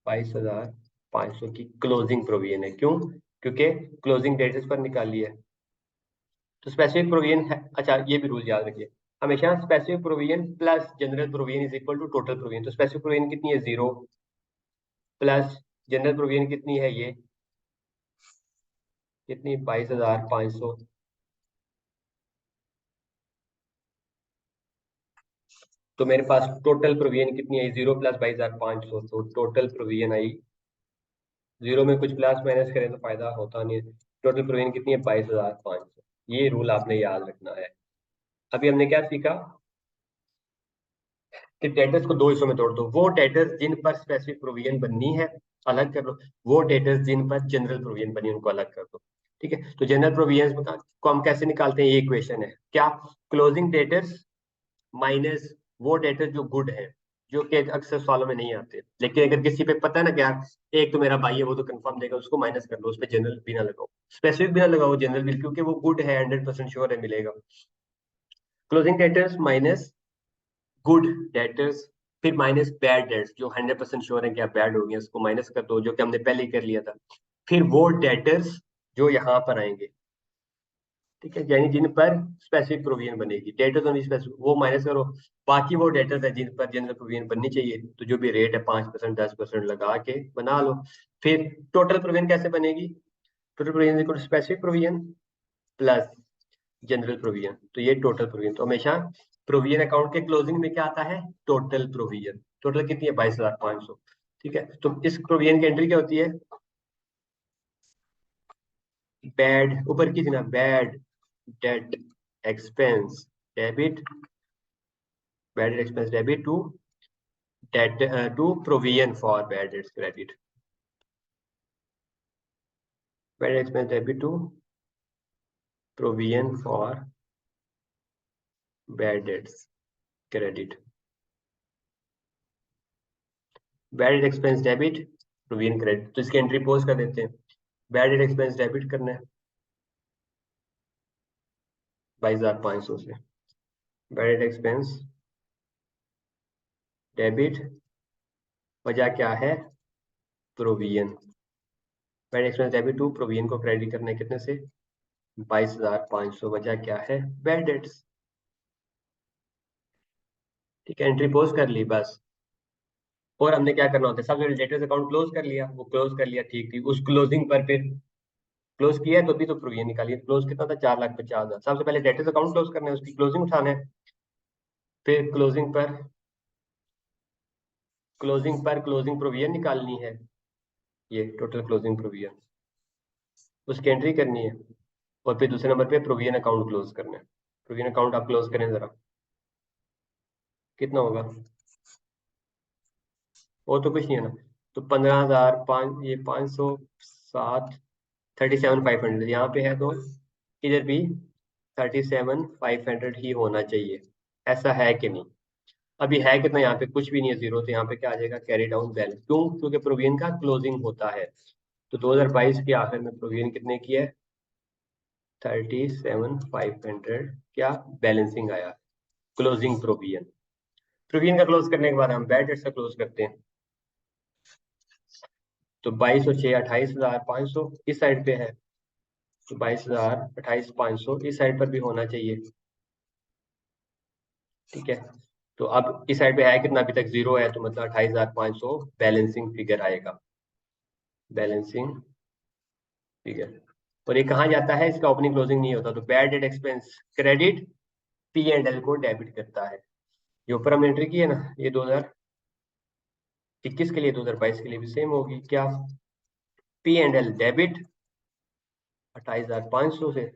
[SPEAKER 1] 22,500 की क्लोजिंग प्रोविजन है। क्यों? क्योंकि क्लोजिंग डेट पर निकाली है। तो स्पेसिफिक प्रोविजन है, अच्छा ये भी रूल याद रखिए, हमेशा specific provision plus general provision is equal to total provision. तो स्पेसिफिक प्रोविजन कितनी है, जीरो, प्लस जनरल प्रोविजन कितनी है, ये कितनी, 22,500। तो मेरे पास टोटल प्रोविजन कितनी आई, जीरो प्लस 22,500, तो टोटल प्रोविजन आई, जीरो में कुछ प्लस माइनस करें तो फायदा होता नहीं है। टोटल प्रोविजन कितनी है, 22,500। ये रूल आपने याद रखना है। अभी हमने क्या सीखा कि डेटर्स को दो हिस्सों में तोड़ दो, वो डेटर्स जिन पर स्पेसिफिक प्रोविजन बननी है अलग कर लो, वो डेटर्स जिन पर जनरल प्रोविजन बनी उनको अलग कर दो। ठीक है, तो जनरल प्रोविजन को हम कैसे निकालते हैं, ये इक्वेशन है क्या, क्लोजिंग डेटर्स माइनस वो डेटर जो गुड है, जो कि अक्सर सवालों में नहीं आते, लेकिन अगर किसी पे पता है ना कि यार एक तो मेरा भाई है वो तो कंफर्म देगा, उसको माइनस कर लो, उस पर जनरल भी ना लगाओ, स्पेसिफिक भी ना लगाओ, जनरल भी, क्योंकि वो गुड है, 100% श्योर है मिलेगा। Closing debtors minus good debtors, फिर माइनस बैड डेट्स, जो 100% श्योर है कि आप बैड हो गए, उसको माइनस कर दो, जो कि हमने पहले ही कर लिया था। फिर वो डेटर्स जो यहाँ पर आएंगे, ठीक है, यानी जिन पर स्पेसिफिक प्रोविजन बनेगी, डेटर्स ऑन स्पेसिफिक, वो माइनस करो। बाकी वो डेटर्स है जिन पर जनरल प्रोविजन बननी चाहिए, तो जो भी रेट है 5% 10% लगा के बना लो। फिर टोटल प्रोविजन कैसे बनेगी, total provision equal specific provision plus general provision, तो ये टोटल प्रोविजन। तो हमेशा प्रोविजन अकाउंट के क्लोजिंग में क्या आता है, टोटल प्रोविजन। टोटल कितनी है, 22,500। ठीक है, तो इस प्रोविजन की एंट्री क्या होती है, बैड, ऊपर की थी ना, bad debt expense debit, bad debt expense debit to debt to provision for bad debts credit, bad expense debit to provision for bad debts credit, bad debt expense debit provision credit. तो इसकी entry pose कर देते हैं, bad debt expense debit करना है 22,500 से, bad debt expense debit, वजह क्या है, provision. Bad expense debit to provision को क्रेडिट करना है कितने से 22,500 वजह क्या है बैड डेट्स। ठीक है एंट्री पोस्ट कर ली बस। और हमने क्या करना होता है सबसे पहले डेटर्स अकाउंट क्लोज कर लिया वो क्लोज कर लिया ठीक ठीक उस क्लोजिंग पर फिर क्लोज किया है तो भी तो प्रोविजन निकालिए क्लोज कितना था 4,50,000 सबसे पहले डेटर्स अकाउंट क्लोज करना है उसकी क्लोजिंग उठाना है फिर क्लोजिंग प्रोविजन निकालनी है ये टोटल क्लोजिंग प्रोविजन उसकी एंट्री करनी है और फिर दूसरे नंबर पे प्रोविजन अकाउंट क्लोज करना है प्रोविजन अकाउंट आप क्लोज करें जरा कितना होगा वो तो कुछ नहीं है ना तो 15,000 ये 507 37,500 यहाँ पे है तो इधर भी 37,500 ही होना चाहिए ऐसा है कि नहीं अभी है कितना यहाँ पे कुछ भी नहीं है जीरो तो यहाँ पे क्या आ जाएगा कैरी डाउन बैलेंस क्यों क्योंकि प्रोविजन का क्लोजिंग होता है तो 2022 के आखिर में प्रोविजन कितने की है 37,500 क्या बैलेंसिंग आया क्लोजिंग प्रोविजन प्रोविजन का क्लोज करने के बाद हम बैड डेट्स का क्लोज करते हैं तो 2206 28,500 इस साइड पे है तो 22,28,500 इस साइड पर भी होना चाहिए ठीक है तो अब इस साइड पे है कितना अभी तक जीरो है तो मतलब 28,500 बैलेंसिंग फिगर आएगा बैलेंसिंग फिगर और ये कहाँ जाता है इसका ओपनिंग क्लोजिंग नहीं होता तो bad debt expense credit P and L को डेबिट करता है जो ऊपर हमने एंट्री की है ना ये 2021 के लिए 2022 के लिए भी सेम होगी क्या पी एंड एल डेबिट 28,500 से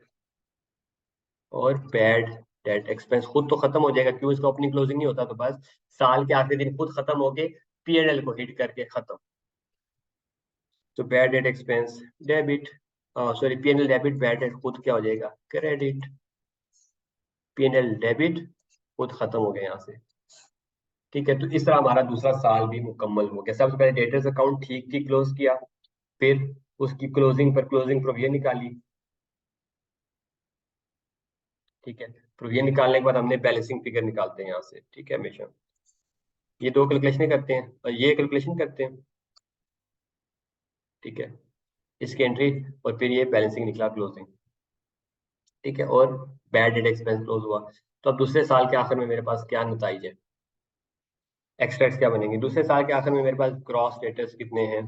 [SPEAKER 1] और बैड डेट एक्सपेंस खुद तो खत्म हो जाएगा क्यों इसका ओपनिंग क्लोजिंग नहीं होता तो बस साल के आखिरी दिन खुद खत्म होके पी एंड एल को हिट करके खत्म तो bad debt expense debit sorry P and L debit bad date खुद क्या हो जाएगा credit P and L debit खुद खत्म हो गया यहाँ से ठीक है तो इस तरह हमारा दूसरा साल भी मुकम्मल हो गया सबसे पहले डेटर्स अकाउंट ठीक ठीक क्लोज किया फिर उसकी क्लोजिंग पर क्लोजिंग प्रोविजन निकाली ठीक है प्रोविजन निकालने के बाद हमने बैलेंसिंग फिगर निकालते हैं यहाँ से ठीक है हमेशा ये दो कैलकुलेशन करते हैं और ये कैलकुलेशन करते हैं ठीक है इसकी एंट्री और फिर ये बैलेंसिंग निकला क्लोजिंग ठीक है और बैड डेट एक्सपेंस क्लोज हुआ तो अब दूसरे साल के आखिर में मेरे पास क्या नतीजे है एक्सट्रैक्ट क्या बनेंगे दूसरे साल के आखिर में मेरे पास ग्रॉस डेटर्स कितने हैं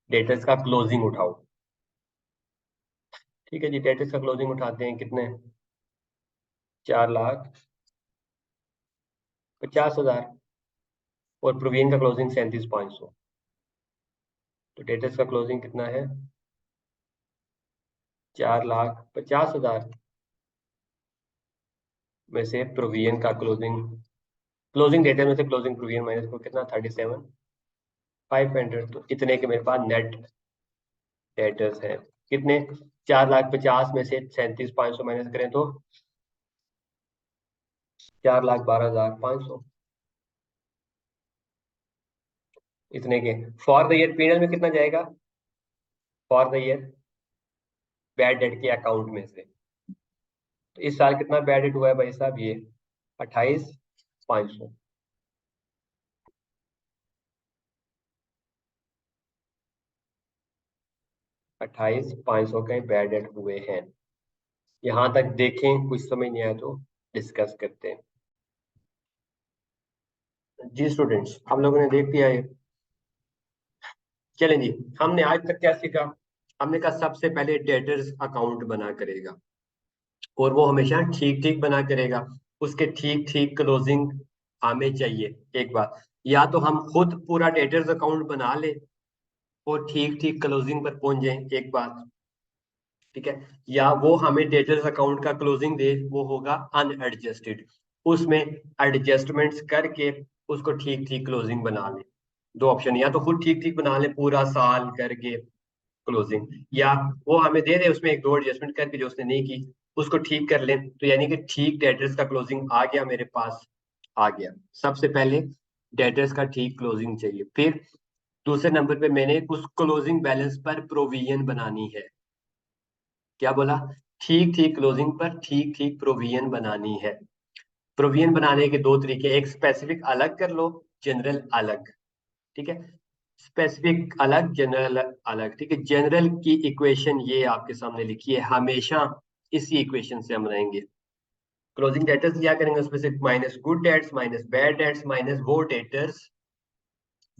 [SPEAKER 1] डेटर्स का क्लोजिंग उठाओ ठीक है जी डेटर्स का क्लोजिंग उठाते हैं कितने 4,50,000 और प्रोविजन का क्लोजिंग 37,500 तो डेटर्स का क्लोजिंग कितना है 4,50,000 में से प्रोविजन का क्लोजिंग डेटर में से क्लोजिंग प्रोविजन माइनस को कितना 37,500 तो इतने के मेरे पास नेट डेटर्स हैं कितने 4,50,000 में से 37,500 माइनस करें तो 4,12,500 इतने के फॉर द ईयर पीएनएल में कितना जाएगा for the year bad debt के अकाउंट में से तो इस साल कितना बैड डेट हुआ है भाई साहब ये 28,500 28,500 के बैड डेट हुए हैं यहाँ तक देखें कुछ समझ नहीं आया तो डिस्कस करते हैं जी स्टूडेंट्स हम लोगों ने देख लिया है चलें जी हमने आज तक क्या सीखा हमने कहा सबसे पहले डेटर्स अकाउंट बना करेगा और वो हमेशा ठीक ठीक बना करेगा उसके ठीक ठीक क्लोजिंग हमें चाहिए एक बार या तो हम खुद पूरा डेटर्स अकाउंट बना ले और ठीक ठीक क्लोजिंग पर पहुंच जाए एक बात ठीक है या वो हमें डेटर्स अकाउंट का क्लोजिंग दे वो होगा अनएडजस्टेड उसमें एडजस्टमेंट्स करके उसको ठीक ठीक क्लोजिंग बना ले दो ऑप्शन या तो खुद ठीक ठीक बना ले पूरा साल करके क्लोजिंग या वो हमें दे दे उसमें एक दो एडजस्टमेंट करके जो उसने नहीं की उसको ठीक कर ले तो यानी कि ठीक डेटर्स का क्लोजिंग आ गया मेरे पास आ गया सबसे पहले डेटर्स का ठीक क्लोजिंग चाहिए फिर दूसरे नंबर पे मैंने उस क्लोजिंग बैलेंस पर प्रोविजन बनानी है क्या बोला ठीक ठीक क्लोजिंग पर ठीक ठीक प्रोविजन बनानी है प्रोविजन बनाने के दो तरीके एक स्पेसिफिक अलग कर लो जनरल अलग ठीक है स्पेसिफिक अलग, जनरल अलग। ठीक है, जनरल की इक्वेशन ये आपके सामने लिखी है, हमेशा इसी इक्वेशन से हम रहेंगे। क्लोजिंग डेटर्स लिया करेंगे, उसमें से minus good debts minus bad debts minus वो डेटर्स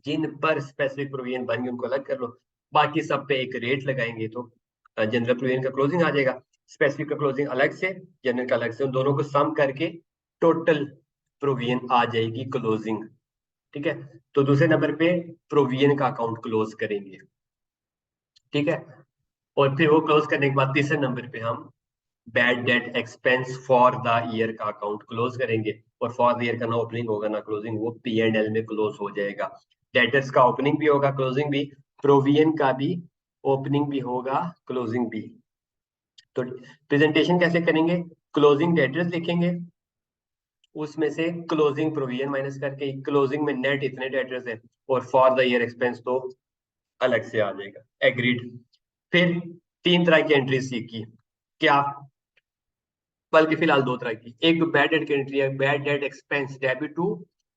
[SPEAKER 1] जिन पर स्पेसिफिक प्रोविजन बन गई उनको अलग कर लो, बाकी सब पे एक रेट लगाएंगे तो जनरल प्रोविजन का क्लोजिंग आ जाएगा। स्पेसिफिक का क्लोजिंग अलग से, जनरल का अलग से, उन दोनों को सम करके टोटल प्रोविजन आ जाएगी क्लोजिंग। ठीक है, तो दूसरे नंबर पे प्रोविजन का अकाउंट क्लोज करेंगे। ठीक है, और फिर वो क्लोज करने के बाद तीसरे नंबर पे हम bad debt expense for the year का अकाउंट क्लोज करेंगे। और फॉर द ईयर का ना ओपनिंग होगा ना क्लोजिंग, वो पी एंड एल में क्लोज हो जाएगा। डेटर्स का ओपनिंग भी होगा, क्लोजिंग भी, प्रोविजन का भी ओपनिंग भी होगा, क्लोजिंग भी। तो प्रेजेंटेशन कैसे करेंगे? क्लोजिंग डेटर्स लिखेंगे, उसमें से क्लोजिंग प्रोविजन माइनस करके क्लोजिंग में नेट इतने डेटर्स है, और फॉर द ईयर एक्सपेंस तो अलग से आ जाएगा। एग्रीड। फिर तीन तरह की एंट्री सीखी क्या, बल्कि फिलहाल दो तरह की। एक तो बैड डेट की एंट्री है, bad debt expense debit to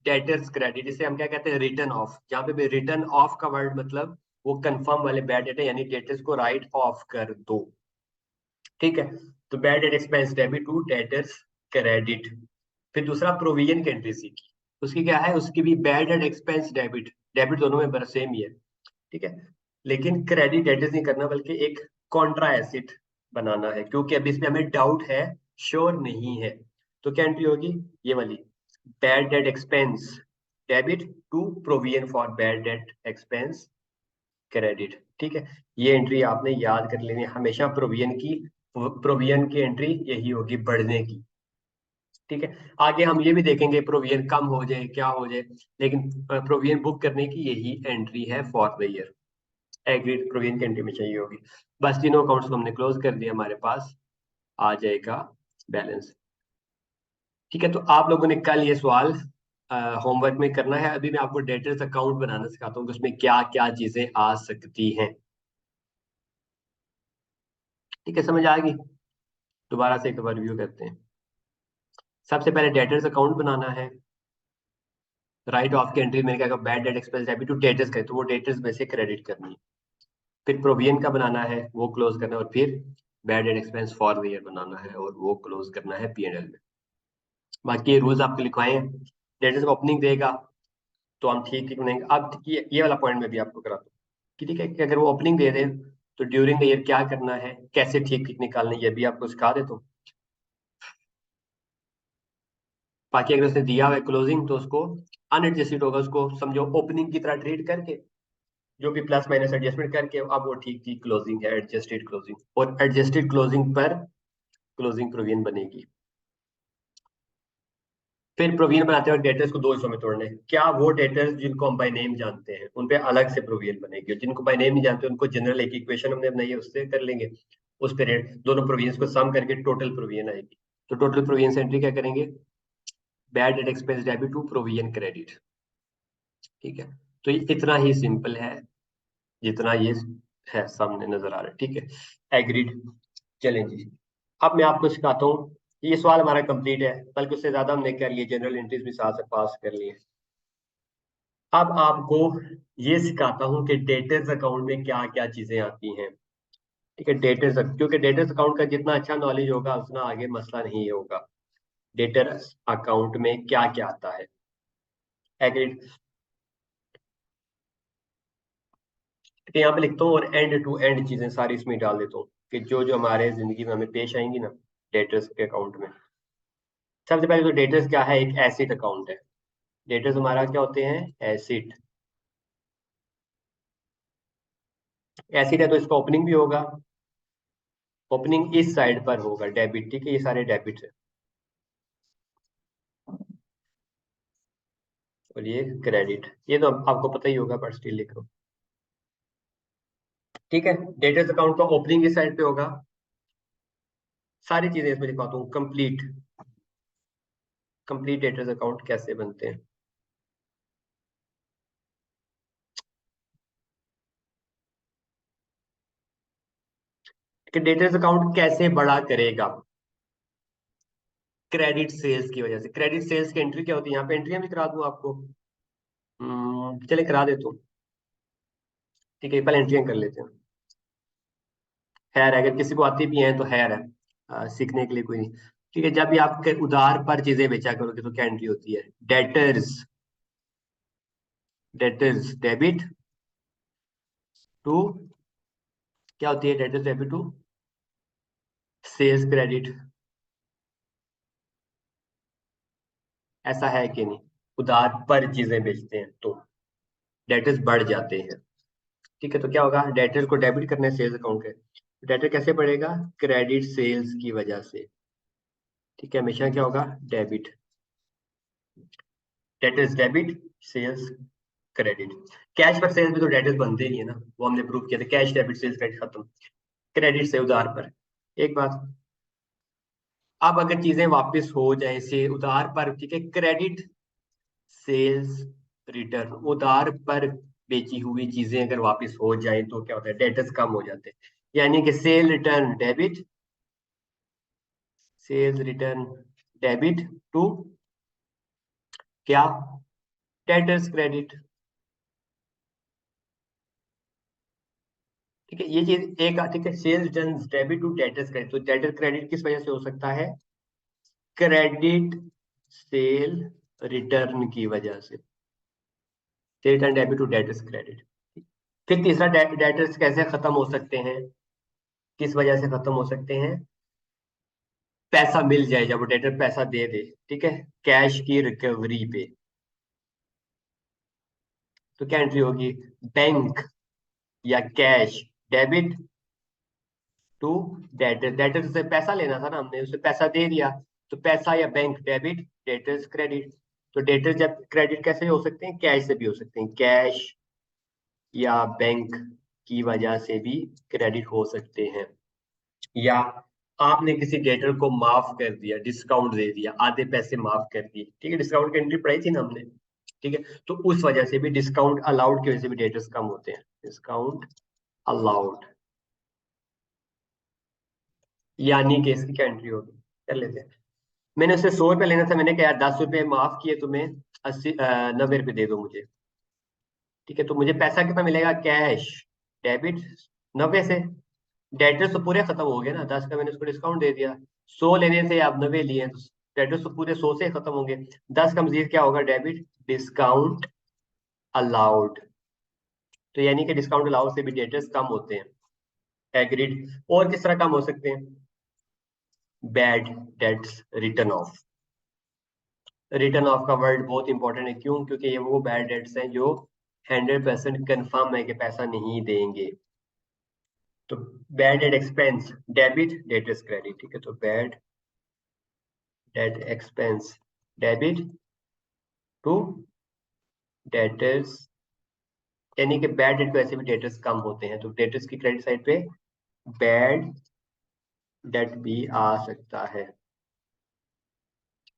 [SPEAKER 1] debtors credit, इसे हम क्या कहते हैं, रिटर्न ऑफ। जहां पे भी रिटर्न ऑफ का वर्ड मतलब वो कंफर्म वाले बैड डेट है, यानी डेटर्स को राइट ऑफ कर दो। ठीक है, तो bad debt expense debit to debtors credit. फिर दूसरा प्रोविजन की एंट्री सीखी, उसकी क्या है, उसकी भी bad debt expense debit, debit दोनों में बस सेम ही है। ठीक है, लेकिन क्रेडिट डेटर्स नहीं करना, बल्कि एक कॉन्ट्रा एसिड बनाना है, क्योंकि अभी इसमें हमें डाउट है, श्योर नहीं है। तो क्या एंट्री होगी, ये वाली, bad debt expense debit to provision for bad debt expense credit. ठीक है, ये एंट्री आपने याद कर लेनी है हमेशा, प्रोविजन की एंट्री यही होगी बढ़ने की। ठीक है, आगे हम ये भी देखेंगे प्रोविजन कम हो जाए क्या हो जाए, लेकिन प्रोविजन बुक करने की यही एंट्री है for the year. Agreed, provision की एंट्री में चाहिए होगी। बस तीनों अकाउंट्स को हमने क्लोज कर दिया, हमारे पास आ जाएगा बैलेंस। ठीक है, तो आप लोगों ने कल ये सवाल होमवर्क में करना है। अभी मैं आपको डेटर्स अकाउंट बनाना सिखाता हूँ कि उसमें क्या क्या चीजें आ सकती हैं। ठीक है, समझ आ गई? दोबारा से एक बार रिव्यू करते हैं। सबसे पहले डेटर्स अकाउंट बनाना है। राइट ऑफ की एंट्री मैंने क्या, bad debt expense debit to debtors करे, तो वो डेटर्स में से क्रेडिट करनी है। फिर प्रोविजन का बनाना है, वो क्लोज करना है। और फिर bad debt expense for the year बनाना है, और वो क्लोज करना है पी एंड एल में। बाकी ये रूल्स आपके लिखवाए हैं। डेटर्स को ओपनिंग देगा तो हम ठीक ठीक बनाएंगे। अब ये वाला पॉइंट में भी आपको कराता हूँ कि ठीक है, कि अगर वो ओपनिंग दे दे तो ड्यूरिंग द ईयर क्या करना है, कैसे ठीक ठीक निकालना है, ये भी आपको सिखा देता हूँ। बाकी अगर उसने दिया हुआ है क्लोजिंग, तो उसको अनएडजस्टेड होगा, उसको समझो ओपनिंग की तरह ट्रीट करके, जो भी प्लस माइनस एडजस्टमेंट करके, अब वो ठीक ठीक क्लोजिंग है, एडजस्टेड क्लोजिंग। और एडजस्टेड क्लोजिंग पर क्लोजिंग प्रोविजन बनेगी। फिर प्रोविजन बनाते वक्त डेटर्स को दो हिस्सों में तोड़ने हैं। क्या वो डेटर्स जिनको हम बाय नेम जानते हैं उन पे अलग से प्रोविजन बनेगी, और जिनको बाय नेम नहीं जानते उनको जनरल एक इक्वेशन हमने बनाई है उससे कर लेंगे। उस पे रेट दोनों प्रोविजन को सम करके टोटल प्रोविजन आएगी। तो टोटल प्रोविजन से एंट्री क्या करेंगे, bad debt expense debit to provision credit. ठीक है, तो ये इतना ही सिंपल है जितना ये है सामने नजर आ रहा है। ठीक है, एग्रीड। चलें जी, अब मैं आपको सिखाता हूँ। ये सवाल हमारा कंप्लीट है, बल्कि उससे ज्यादा हमने कर लिए, जनरल एंट्रीज भी साथ से पास कर लिए। अब आपको ये सिखाता हूँ कि डेटर्स अकाउंट में क्या क्या चीजें आती हैं। ठीक है, डेटर्स, क्योंकि डेटर्स अकाउंट का जितना अच्छा नॉलेज होगा उतना आगे मसला नहीं होगा। डेटर्स अकाउंट में क्या क्या आता है, एग्रीड। तो यहाँ पे लिखता हूँ, और एंड टू एंड चीजें सारी इसमें डाल देता हूँ कि जो जो हमारे जिंदगी में हमें पेश आएंगी ना डेटर्स के अकाउंट में। सबसे पहले तो डेटर्स क्या है, एक एसिड अकाउंट है। डेटर्स हमारा क्या होते हैं, एसिड। एसिड है तो इसका ओपनिंग भी होगा, ओपनिंग इस साइड पर होगा डेबिट। ठीक है, ये सारे डेबिट है, और ये क्रेडिट, ये तो आपको पता ही होगा, पर स्टिल लिख रहा हूँ। ठीक है, डेटर्स अकाउंट का ओपनिंग इस साइड पे होगा। सारी चीजें इसमें लिखवाता हूँ, कंप्लीट। कंप्लीट डेटर्स अकाउंट कैसे बनते हैं, कि डेटर्स अकाउंट कैसे बड़ा करेगा, क्रेडिट सेल्स की वजह से। क्रेडिट सेल्स की एंट्री क्या होती है, यहाँ पे एंट्री भी करा दूं आपको। चले करा देता हूँ। ठीक है, पहले एंट्रियां कर लेते हैं। खैर अगर किसी को आती भी है तो खैर है, सीखने के लिए कोई नहीं। ठीक है, जब भी आप उधार पर चीजें बेचा करोगे तो क्या एंट्री होती है? डेटर्स, डेटर्स डेबिट टू, क्या होती है debtors debit to? Sales credit. ऐसा है कि नहीं? उधार पर चीजें बेचते हैं तो डेटर्स बढ़ जाते हैं। ठीक है, तो क्या होगा? डेटर्स को डेबिट करने सेल्स अकाउंट के, डेटर कैसे बढ़ेगा? क्रेडिट सेल्स की वजह से। ठीक है, हमेशा क्या होगा? Debit, debtors debit, sales credit. Cash पर सेल्स में तो डेटर्स बनते ही नहीं है ना, वो हमने प्रूव किया था, कैश डेबिट सेल्स क्रेडिट खत्म। क्रेडिट से उधार पर। एक बात, अब अगर चीजें वापस हो जाए से उधार पर, ठीक है, क्रेडिट सेल्स रिटर्न, उधार पर बेची हुई चीजें अगर वापस हो जाए तो क्या होता है? डेटर्स कम हो जाते हैं। यानी कि sale return debit, sales return debit to क्या? Debtors credit. ठीक है, ये चीज एक, ठीक है, sales return debit to debtors credit. तो डेटर क्रेडिट किस वजह से हो सकता है? क्रेडिट सेल रिटर्न की वजह से। Sale return debit to debtors credit. फिर तीसरा, डेटर्स कैसे खत्म हो सकते हैं? किस वजह से खत्म हो सकते हैं? पैसा मिल जाए, जब वो डेटर पैसा दे दे, ठीक है, कैश की रिकवरी पे, तो क्या एंट्री होगी? बैंक या cash debit to debtor. Debtor से पैसा लेना था ना हमने, उसे पैसा दे दिया, तो पैसा या बैंक डेबिट, डेटर्स क्रेडिट। तो डेटर जब क्रेडिट कैसे हो सकते हैं? कैश से भी हो सकते हैं, कैश या बैंक की वजह से भी क्रेडिट हो सकते हैं। या आपने किसी डेटर को माफ कर दिया, डिस्काउंट दे दिया, आधे पैसे माफ कर दिए, ठीक है, डिस्काउंट की एंट्री पढ़ाई थी ना हमने। ठीक है, तो उस वजह से भी, डिस्काउंट अलाउड की वजह से भी डेटर्स कम होते हैं। डिस्काउंट अलाउड, यानी कि इसकी क्या एंट्री होगी? कर लेते हैं। मैंने उससे 100 रुपये लेना था, मैंने कहा यार 10 रुपये माफ किए तुम्हें, 90 रुपये दे दो मुझे। ठीक है, तो मुझे पैसा कितना मिलेगा? कैश डेबिट 90 से। डेटर्स तो पूरे खत्म हो गए ना, 10 का मैंने उसको डिस्काउंट दे दिया। 100 लेने थे, आप 90 लिए हैं, तो डेटर्स तो पूरे 100 से खत्म होंगे। 10 का मजीद क्या होगा? Debit discount allowed. तो यानी कि डिस्काउंट अलाउड से भी डेटर्स कम होते हैं। एग्रीड। और किस तरह कम हो सकते हैं? Bad debts return of. Return of का वर्ड बहुत इंपॉर्टेंट है, क्यों? क्योंकि ये वो बैड डेट्स हैं जो 100% कंफर्म है कि पैसा नहीं देंगे। तो bad debt expense debit, debtors credit. ठीक है, तो bad debt expense debit to debtors, यानी कि बैड डेट वैसे भी डेटर्स कम होते हैं, तो डेटर्स की क्रेडिट साइड पे बैड डेट भी आ सकता है।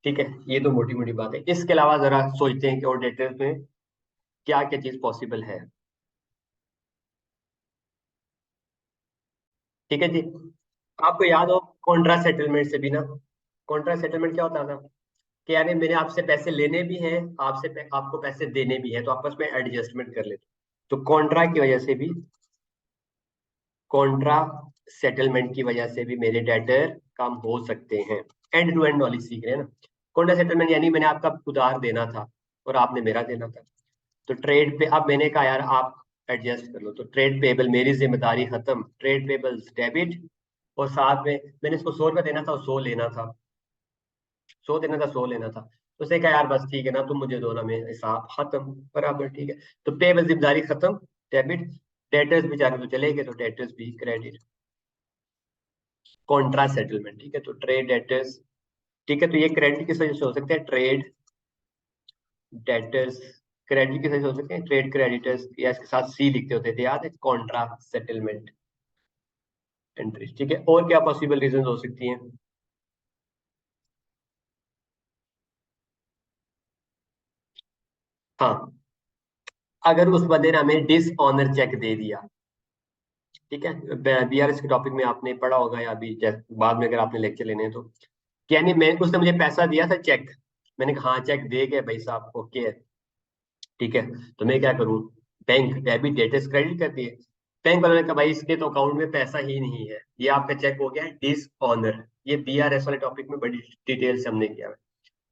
[SPEAKER 1] ठीक है, ये तो मोटी मोटी बात है। इसके अलावा जरा सोचते हैं कि और डेटर्स में क्या क्या चीज पॉसिबल है। ठीक है जी, आपको याद हो कॉन्ट्रा सेटलमेंट से भी ना, कॉन्ट्रा सेटलमेंट क्या होता था? कि यानी मैंने आपसे पैसे लेने भी हैं, आपको पैसे देने भी हैं, तो आपस में एडजस्टमेंट कर लेते। तो कॉन्ट्रा की वजह से भी, कॉन्ट्रा सेटलमेंट की वजह से भी मेरे डेटर कम हो सकते हैं। एंड टू एंड नॉलेज सीख रहे हैं ना। कॉन्ट्रा सेटलमेंट यानी मैंने आपका उधार देना था और आपने मेरा देना था, तो ट्रेड पे अब मैंने कहा यार आप एडजस्ट कर लो, तो ट्रेड पेबल मेरी जिम्मेदारी खत्म, ट्रेड पेबल्स डेबिट। और साथ में मैंने इसको 100 रुपया देना था और 100 लेना था, 100 देना था 100 लेना था, तो उसने कहा यार बस ठीक है ना, तुम मुझे दो ना, मैं हिसाब खत्म बराबर। ठीक है, तो पेबल जिम्मेदारी खत्म, डेबिट। डेटर्स बेचारे तो चले गए, तो डेटर्स भी क्रेडिट। कॉन्ट्रा सेटलमेंट, ठीक है, तो ट्रेड डेटर्स। ठीक है, तो ये क्रेडिट किस वजह से हो सकते हैं? ट्रेड डेटर्स क्रेडिट किस वजह से हो सकते हैं? ट्रेड क्रेडिटर्स, या इसके साथ सी लिखते होते थे, याद है? Contra settlement entry. ठीक है, और क्या पॉसिबल रीजन हो सकती हैं? हाँ, अगर उस बंदे ने हमें डिसऑनर चेक दे दिया, ठीक है, बीआरएस के टॉपिक में आपने पढ़ा होगा, या अभी बाद में अगर आपने लेक्चर लेने हैं तो, यानी मैं, उसने मुझे पैसा दिया था चेक, मैंने कहा हाँ चेक दे गए भाई साहब, ओके है, ठीक है, तो मैं क्या करूं? बैंक डेबिट डेटर्स क्रेडिट करती है। बैंक वालों ने कहा भाई इसके तो अकाउंट में पैसा ही नहीं है, ये आपका चेक हो गया है डिसऑनर। ये बीआरएस वाले टॉपिक में बड़ी डिटेल से हमने किया है।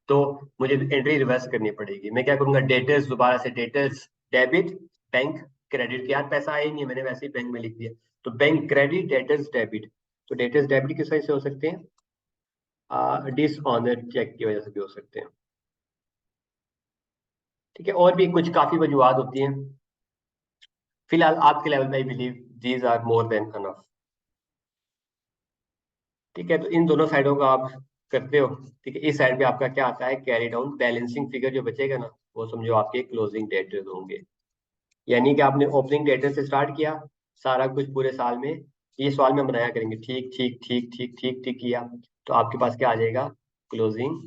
[SPEAKER 1] तो मुझे एंट्री रिवर्स करनी पड़ेगी। मैं क्या करूंगा, डेटर्स दोबारा से डेटर्स डेबिट बैंक क्रेडिट। यार पैसा आया ही नहीं है, मैंने वैसे ही बैंक में लिख दिया। तो बैंक क्रेडिट डेटर्स डेबिट। तो डेटर्स डेबिट किस वजह से हो सकते हैं, डिसऑनर चेक की वजह से भी हो सकते हैं। ठीक है, और भी कुछ काफी वजूहत होती हैं। फिलहाल आपके लेवल पे I believe these are more than enough. ठीक है, तो इन दोनों साइडों का आप करते हो। ठीक है, इस साइड पे आपका क्या आता है, कैरी डाउन बैलेंसिंग फिगर जो बचेगा ना, वो समझो आपके क्लोजिंग डेटर्स होंगे। यानी कि आपने ओपनिंग डेटर से स्टार्ट किया सारा कुछ पूरे साल में। ये सवाल में हम बनाया करेंगे, ठीक ठीक ठीक ठीक ठीक ठीक किया, तो आपके पास क्या आ जाएगा, क्लोजिंग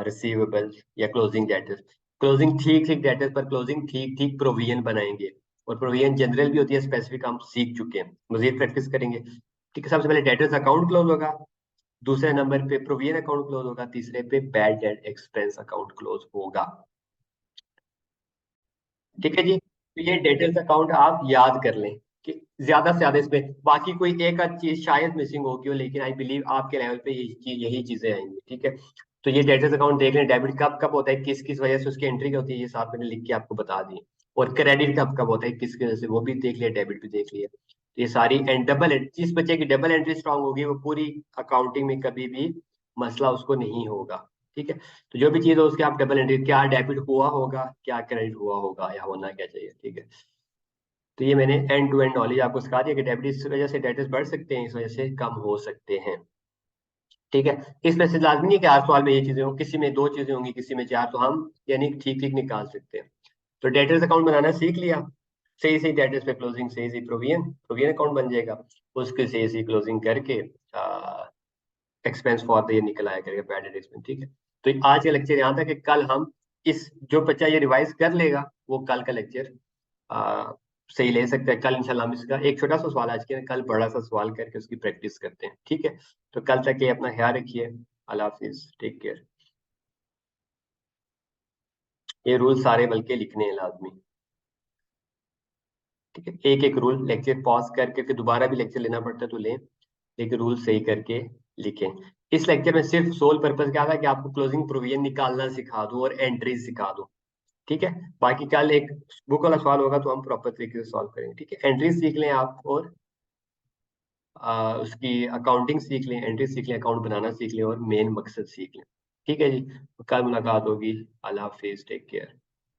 [SPEAKER 1] रिसीवेबल या क्लोजिंग डेटर्स। क्लोजिंग ठीक ठीक डेटर्स पर क्लोजिंग ठीक ठीक प्रोविजन बनाएंगे। और प्रोविजन जनरल भी होती है, स्पेसिफिक हम सीख चुके हैं, मजीद प्रैक्टिस करेंगे। ठीक है, सबसे पहले डेटर्स अकाउंट क्लोज होगा, दूसरे नंबर पे प्रोविजन अकाउंट क्लोज होगा, तीसरे पे bad debt expense account close होगा। ठीक है जी, तो ये डेटर्स अकाउंट आप याद कर लें कि ज्यादा से ज्यादा इसमें बाकी कोई एक आध चीज शायद मिसिंग होगी हो, लेकिन आई बिलीव आपके लेवल पे यही चीजें आएंगी। ठीक है, तो ये डेटर्स अकाउंट देख लें, डेबिट कब कब होता है, किस किस वजह से उसकी एंट्री होती है, ये साथ मैंने लिख के आपको बता दी। और क्रेडिट कब कब होता है, किसकी वजह से, वो भी देख लिया, डेबिट भी देख लिया। तो ये सारी एंड डबल, जिस बच्चे की डबल एंट्री स्ट्रांग होगी वो पूरी अकाउंटिंग में कभी भी मसला उसको नहीं होगा। ठीक है, तो जो भी चीज हो उसके आप डबल एंट्री, क्या डेबिट हुआ होगा, क्या क्रेडिट हुआ होगा, या होना क्या चाहिए। ठीक है, तो ये मैंने एंड टू एंड नॉलेज आपको सिखा दिया कि डेबिट इस वजह से डेटर्स बढ़ सकते हैं, इस वजह से कम हो सकते हैं। ठीक है, इसमें से लाजमी नहीं है कि हर सवाल में ये चीजें हों, किसी में दो चीजें होंगी, किसी में चार, तो हम यानी ठीक ठीक निकाल सकते हैं। तो डेटर्स अकाउंट बनाना सीख लिया, सही सही डेटर्स पे क्लोजिंग, सही सही प्रोविजन, प्रोविजन अकाउंट बन जाएगा। उसके सही सही क्लोजिंग करके एक्सपेंस फॉर द ईयर निकल आया करेगा, बैड एक्सपेंस। ठीक है, तो आज का लेक्चर यहाँ था कि कल हम इस, जो बच्चा ये रिवाइज कर लेगा वो कल का लेक्चर सही ले सकते हैं। कल इंशाल्लाह हम इसका एक छोटा सा सवाल आज के, कल बड़ा सा सवाल करके उसकी प्रैक्टिस करते हैं। ठीक है, तो कल तक ये अपना ख्याल रखिए। अल्लाह हाफिज, टेक केयर। ये रूल सारे बल्कि लिखने हैं लाजमी। ठीक है, एक एक रूल लेक्चर पॉज करके फिर दोबारा भी लेक्चर लेना पड़ता है तो लें, लेकिन रूल सही करके लिखें। इस लेक्चर में सिर्फ सोल पर्पस क्या था कि आपको क्लोजिंग प्रोविजन निकालना सिखा दूं और एंट्री सिखा दूं। ठीक है, बाकी कल एक बुक वाला सवाल होगा तो हम प्रॉपर तरीके से सॉल्व करेंगे। ठीक है, एंट्री सीख लें आप, और उसकी अकाउंटिंग सीख लें, एंट्री सीख लें, अकाउंट बनाना सीख लें, और मेन मकसद सीख लें। ठीक है जी, कल मुलाकात होगी। अल्लाह हाफिज, टेक केयर।